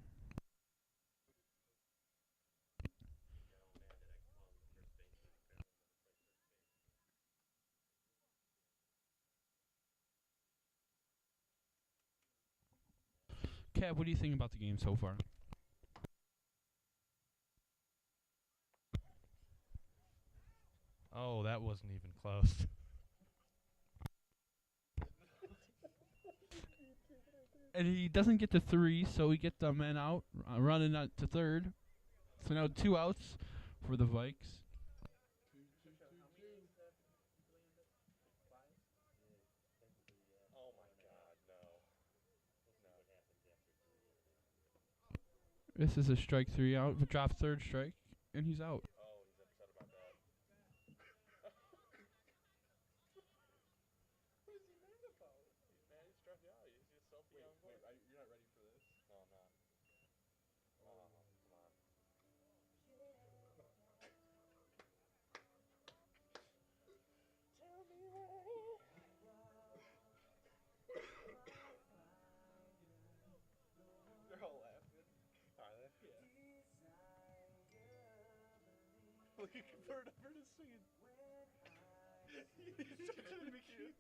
Kev, what do you think about the game so far? Oh, that wasn't even close. And he doesn't get to 3, so we get the man out, running out to third. So now 2 outs for the Vikes. Oh my God, no. This is a strike 3 out, drop third strike, and he's out. Oh, he's upset about that. What is he mad about? He's mad he struck out. He's just selfie on board. You're not ready for this? No, I'm not. Oh, come on. Tell me why. They're all laughing. Are they? Yeah. Looking for to sing. He's trying to be cute.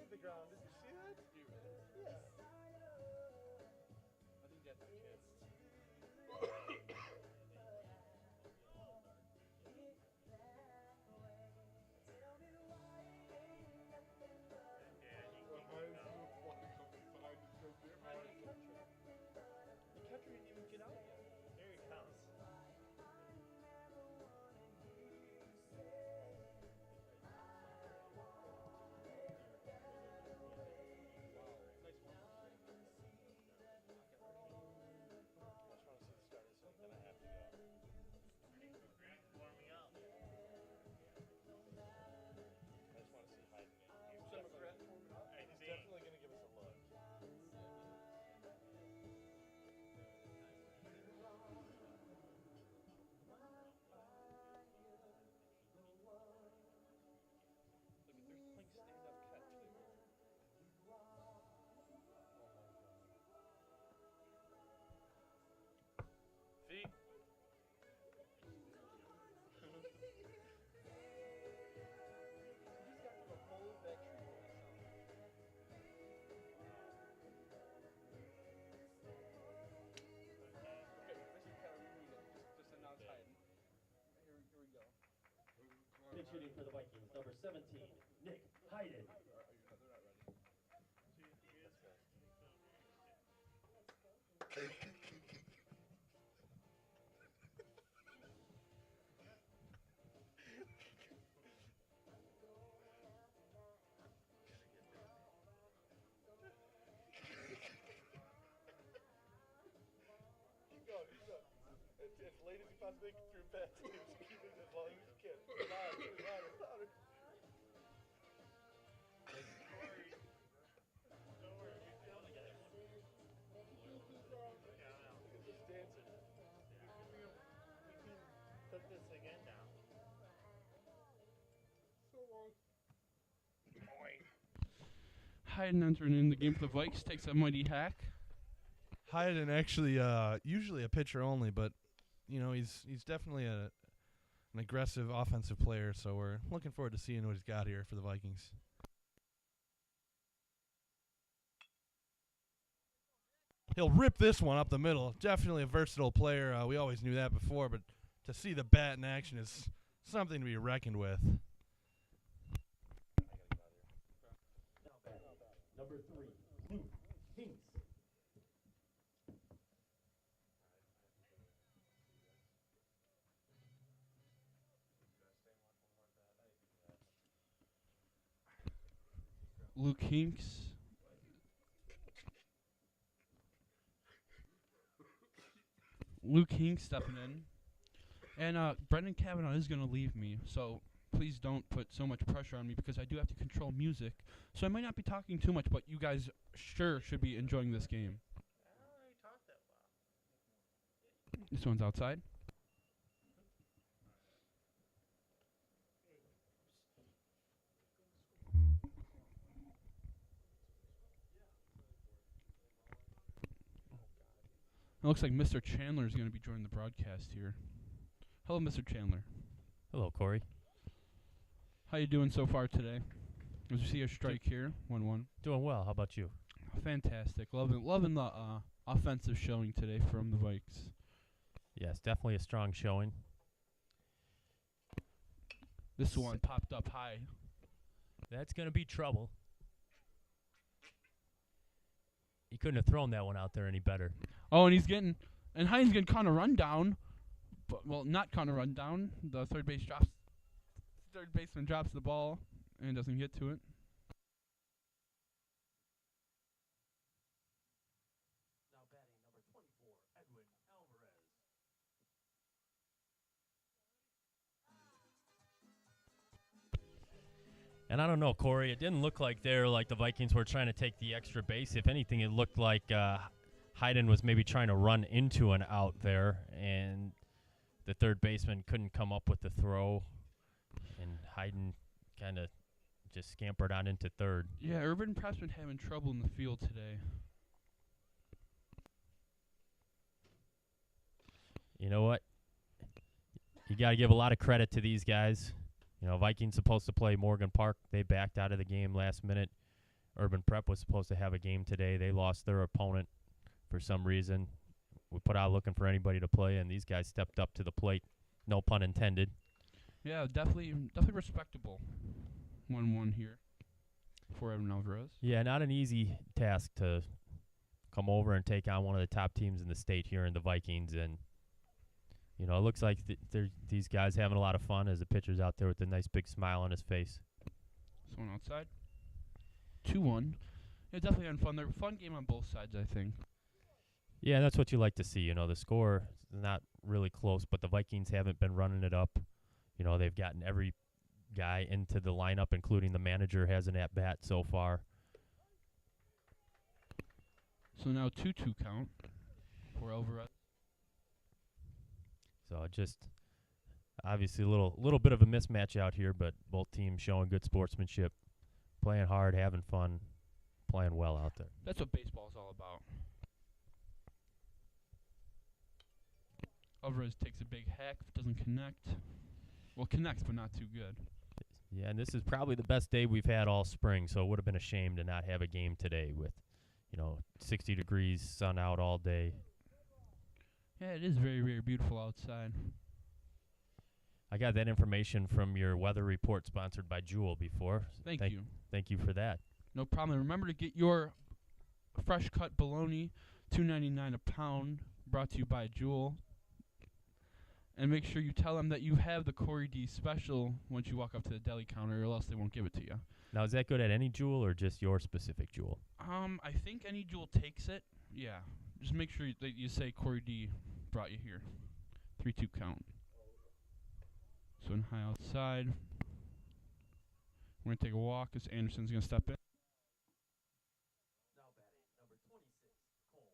The ground. Did you see that? Yeah. I think that's a kid. Substituting for the Vikings, number 17, Nick Hayden. As late as you possibly can through past. Just keep it as long as you can. Louder, louder, louder. Don't worry, we still together. Look at this dancing. We can put this again down. So long. Hayden entering in the game for the Vikes takes a mighty hack. Hayden actually usually a pitcher only, but he's definitely an aggressive offensive player, so we're looking forward to seeing what he's got here for the Vikings. He'll rip this one up the middle. Definitely a versatile player. We always knew that before, but to see the bat in action is something to be reckoned with. Number 3, Luke Hinks. Luke Hinks. Luke Hinks stepping in. And Brendan Kavanaugh is going to leave me, so please don't put so much pressure on me because I do have to control music. So I might not be talking too much, but you guys sure should be enjoying this game. I don't really talk that well. This one's outside. It looks like Mr. Chandler is going to be joining the broadcast here. Hello, Mr. Chandler. Hello, Corey. How you doing so far today? As you see a strike here, 1-1. Doing well. How about you? Fantastic. Loving the offensive showing today from the Vikes. Yes, definitely a strong showing. This one popped up high. That's going to be trouble. He couldn't have thrown that one out there any better. Oh, and Hines getting kind of run down. But, well, not kind of run down. The third baseman drops the ball and doesn't get to it. Now batting number 24, Edwin Alvarez. And I don't know, Corey, it didn't look like the Vikings were trying to take the extra base. If anything, it looked like Hayden was maybe trying to run into an out there, and the third baseman couldn't come up with the throw, and Hayden kind of just scampered on into third. Yeah, Urban Prep's been having trouble in the field today. You know what? You got to give a lot of credit to these guys. Vikings supposed to play Morgan Park. They backed out of the game last minute. Urban Prep was supposed to have a game today. They lost their opponent for some reason. We put out looking for anybody to play, and these guys stepped up to the plate. No pun intended. Yeah, definitely respectable. 1-1 here for Edwin Alvarez. Yeah, not an easy task to come over and take on one of the top teams in the state here in the Vikings. And, it looks like these guys having a lot of fun as the pitcher's out there with a nice big smile on his face. This one outside. 2-1. Yeah, definitely having fun. They're a fun game on both sides, I think. Yeah, that's what you like to see. The score is not really close, but the Vikings haven't been running it up. They've gotten every guy into the lineup, including the manager has an at-bat so far. So now 2-2 count for Alvarez. So just obviously a little bit of a mismatch out here, but both teams showing good sportsmanship, playing hard, having fun, playing well out there. That's what baseball's all about. Alvarez takes a big hack, doesn't connect. Well, connects, but not too good. Yeah, and this is probably the best day we've had all spring, so it would have been a shame to not have a game today with, 60 degrees, sun out all day. Yeah, it is very, very beautiful outside. I got that information from your weather report sponsored by Jewel before. Thank you. Thank you for that. No problem. Remember to get your fresh cut bologna, $2.99 a pound, brought to you by Jewel. And make sure you tell them that you have the Corey D special once you walk up to the deli counter, or else they won't give it to you. Now, is that good at any Jewel or just your specific Jewel? I think any Jewel takes it. Yeah. Just make sure that you say Corey D brought you here. 3-2 count. So in high outside. We're going to take a walk as Anderson's going to step in. Now batting, number 26, Cole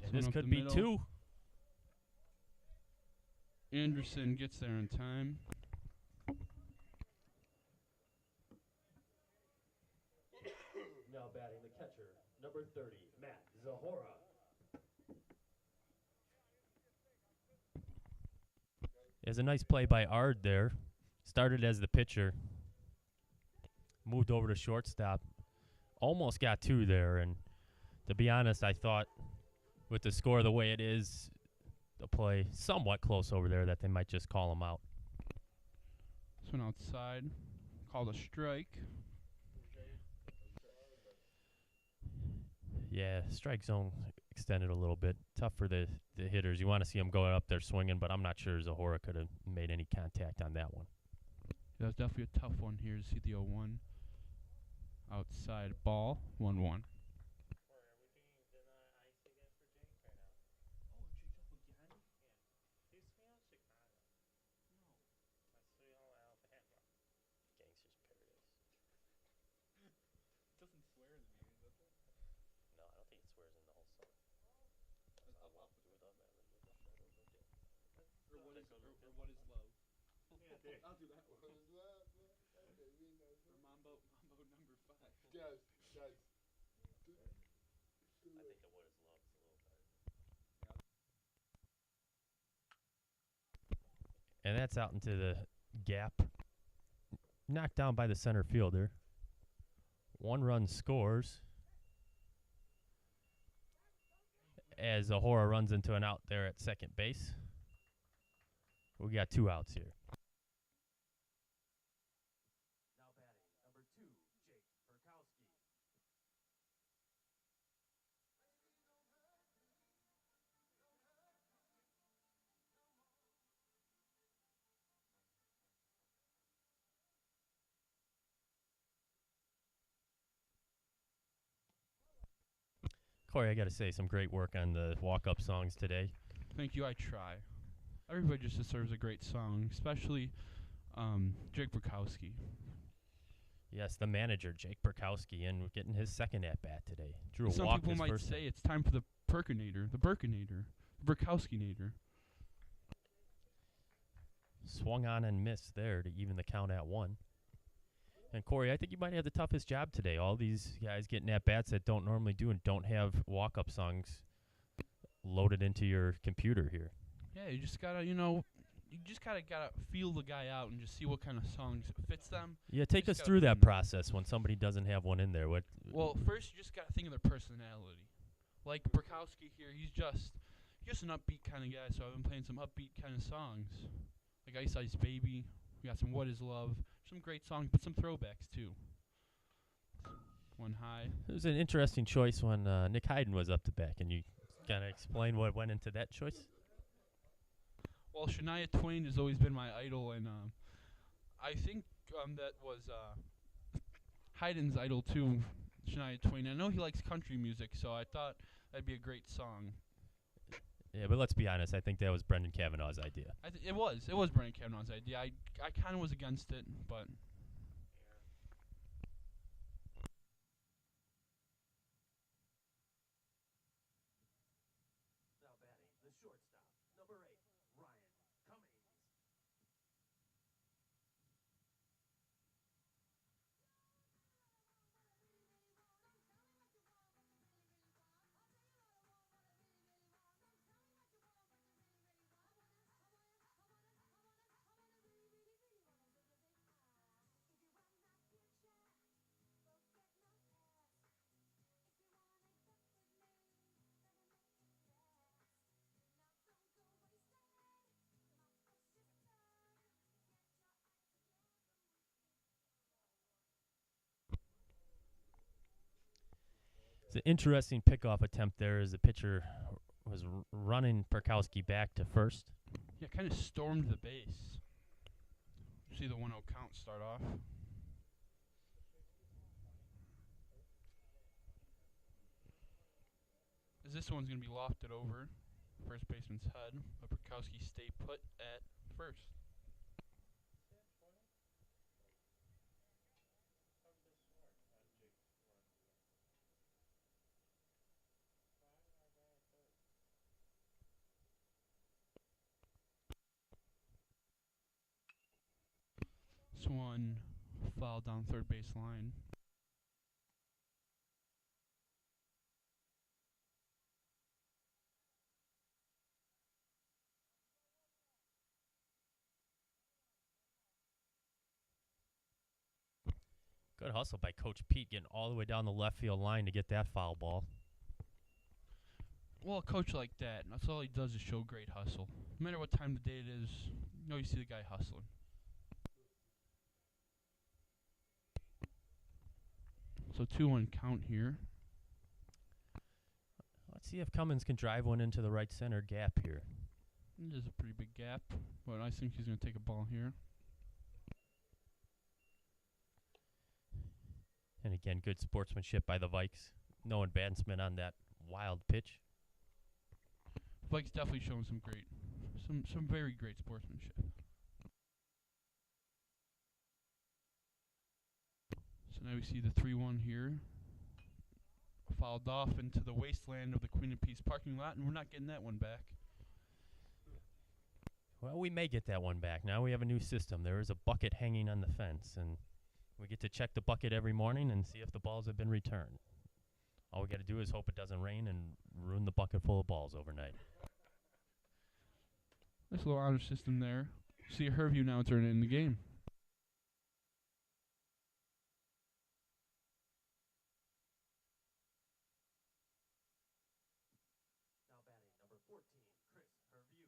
Anderson. This could be two. Anderson gets there in time. Now batting the catcher, number 30, Matt Zahora. There's a nice play by Ard there. Started as the pitcher. Moved over to shortstop. Almost got two there. And to be honest, I thought with the score the way it is, the play somewhat close over there, that they might just call him out. This one outside. Called a strike. Yeah, strike zone extended a little bit. Tough for the hitters. You want to see them going up there swinging, but I'm not sure Zahora could have made any contact on that one. Yeah, that's definitely a tough one here to see the 0-1. Outside ball, 1-1. Or what is love? I'll do that one. Or Mambo number 5. Guys. I think the what is love is a little better. And that's out into the gap. Knocked down by the center fielder. 1 run scores as Zahora runs into an out there at second base. We got 2 outs here. Now batting, number 2, Jake Perkowski. Corey, I got to say, some great work on the walk-up songs today. Thank you, I try. Everybody just deserves a great song, especially Jake Burkowski. Yes, the manager, Jake Perkowski, and getting his second at-bat today. Drew a Some walk people his might first say it's time for the Burkowski-nator, the Burkowski-nator. Swung on and missed there to even the count at 1. And Corey, I think you might have the toughest job today. All these guys getting at-bats that don't normally do and don't have walk-up songs loaded into your computer here. Yeah, you just gotta, gotta feel the guy out and just see what kind of songs fits them. Yeah, take us through that process when somebody doesn't have one in there. Well, first you just gotta think of their personality. Like Burkowski here, he's just an upbeat kind of guy, so I've been playing some upbeat kind of songs. Like Ice Ice Baby, we got some What Is Love, some great songs, but some throwbacks too. 1 high. It was an interesting choice when Nick Hayden was up to bat. Can you kind of explain what went into that choice? Well, Shania Twain has always been my idol, and I think that was Hayden's idol too, Shania Twain. I know he likes country music, so I thought that'd be a great song. Yeah, but let's be honest. I think that was Brendan Kavanaugh's idea. It was Brendan Kavanaugh's idea. I kind of was against it, but. Now batting, the shortstop, number 8, Ryan Cummings. It's an interesting pickoff attempt there as the pitcher was running Perkowski back to first. Yeah, kind of stormed the base. See the 1-0 count start off. As this one's going to be lofted over first baseman's head, but Perkowski stay put at first. This one fouled down third base line. Good hustle by Coach Pete getting all the way down the left field line to get that foul ball. Well, a coach like that, that's all he does is show great hustle. No matter what time of the day it is, you see the guy hustling. So 2-1 count here. Let's see if Cummins can drive one into the right center gap here. It is a pretty big gap, but I think he's going to take a ball here. And again, good sportsmanship by the Vikes. No advancement on that wild pitch. Vikes definitely showing some very great sportsmanship. So now we see the 3-1 here. Fouled off into the wasteland of the Queen of Peace parking lot, and we're not getting that one back. Well, we may get that one back. Now we have a new system. There is a bucket hanging on the fence, and we get to check the bucket every morning and see if the balls have been returned. All we got to do is hope it doesn't rain and ruin the bucket full of balls overnight. Nice little honor system there. See Herview now turn in the game. Now batting number 14, Chris Herview.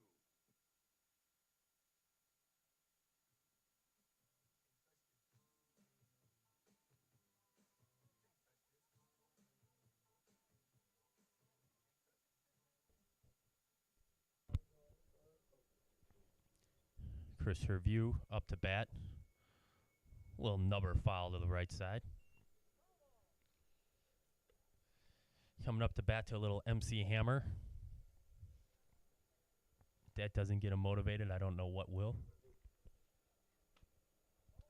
Chris Herview up to bat. Little nubber foul to the right side. Coming up to bat to a little MC Hammer. If that doesn't get him motivated, I don't know what will.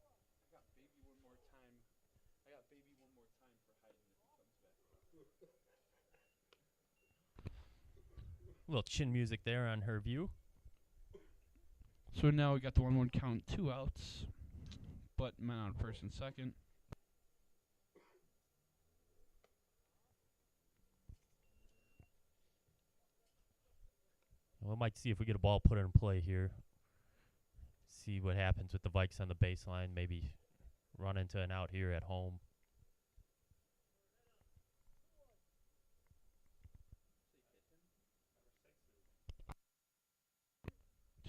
I got baby one more time for hiding if he comes back. Little chin music there on Herview. So now we got the 1-1 count, 2 outs, but man on first and second. We might see if we get a ball put in play here. See what happens with the Vikes on the baseline. Maybe run into an out here at home.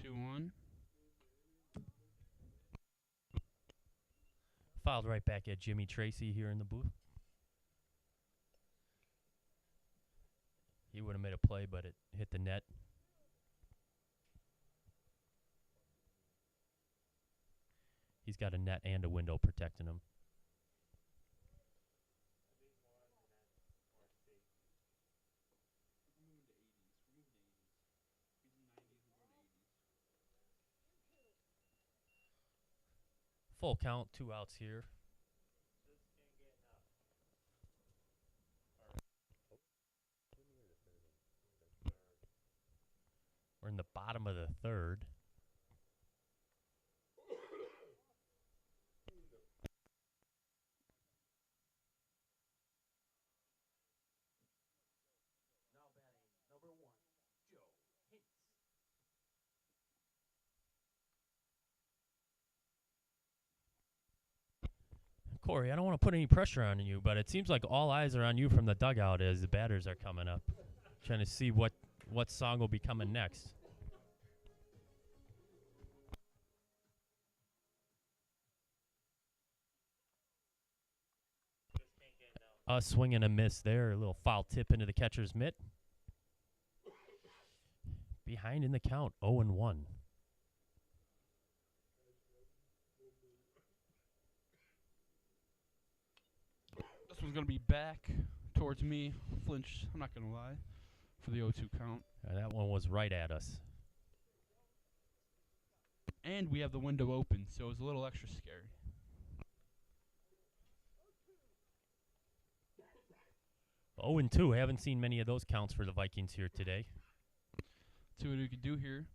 Two-one. Fouled right back at Jimmy Tracy here in the booth. He would have made a play, but it hit the net. He's got a net and a window protecting him. Full count, 2 outs here. We're in the bottom of the third. Now batting number 1, Joe Hintz. Corey, I don't want to put any pressure on you, but it seems like all eyes are on you from the dugout as the batters are coming up. Trying to see what song will be coming next. A swing and a miss there. A little foul tip into the catcher's mitt. Behind in the count, 0-1. This one's going to be back towards me. Flinch, I'm not going to lie, for the 0-2 count. That one was right at us. And we have the window open, so it was a little extra scary. 0-2. Haven't seen many of those counts for the Vikings here today. See what we could do here.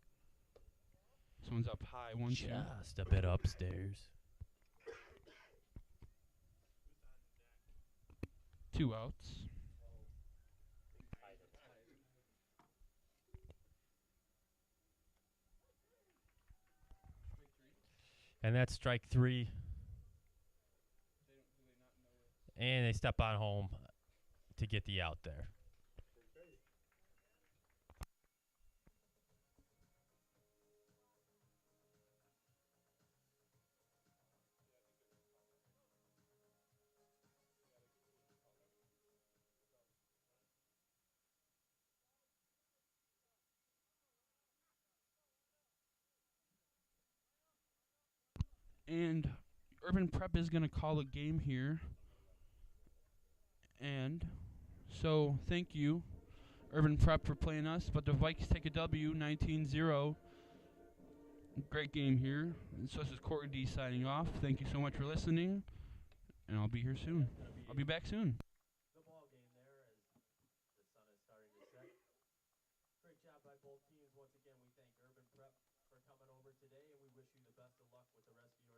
This one's up high, 1-2. Just a bit upstairs. 2 outs. And that's strike 3. And they step on home to get the out there. And Urban Prep is going to call a game here. And so thank you, Urban Prep, for playing us. But the Vikings take a W, 19-0. Great game here. And so this is Corey D signing off. Thank you so much for listening. And I'll be here soon. I'll be back soon. The ball game there as the sun is starting to set. Great job by both teams. Once again, we thank Urban Prep for coming over today, and we wish you the best of luck with the rest of your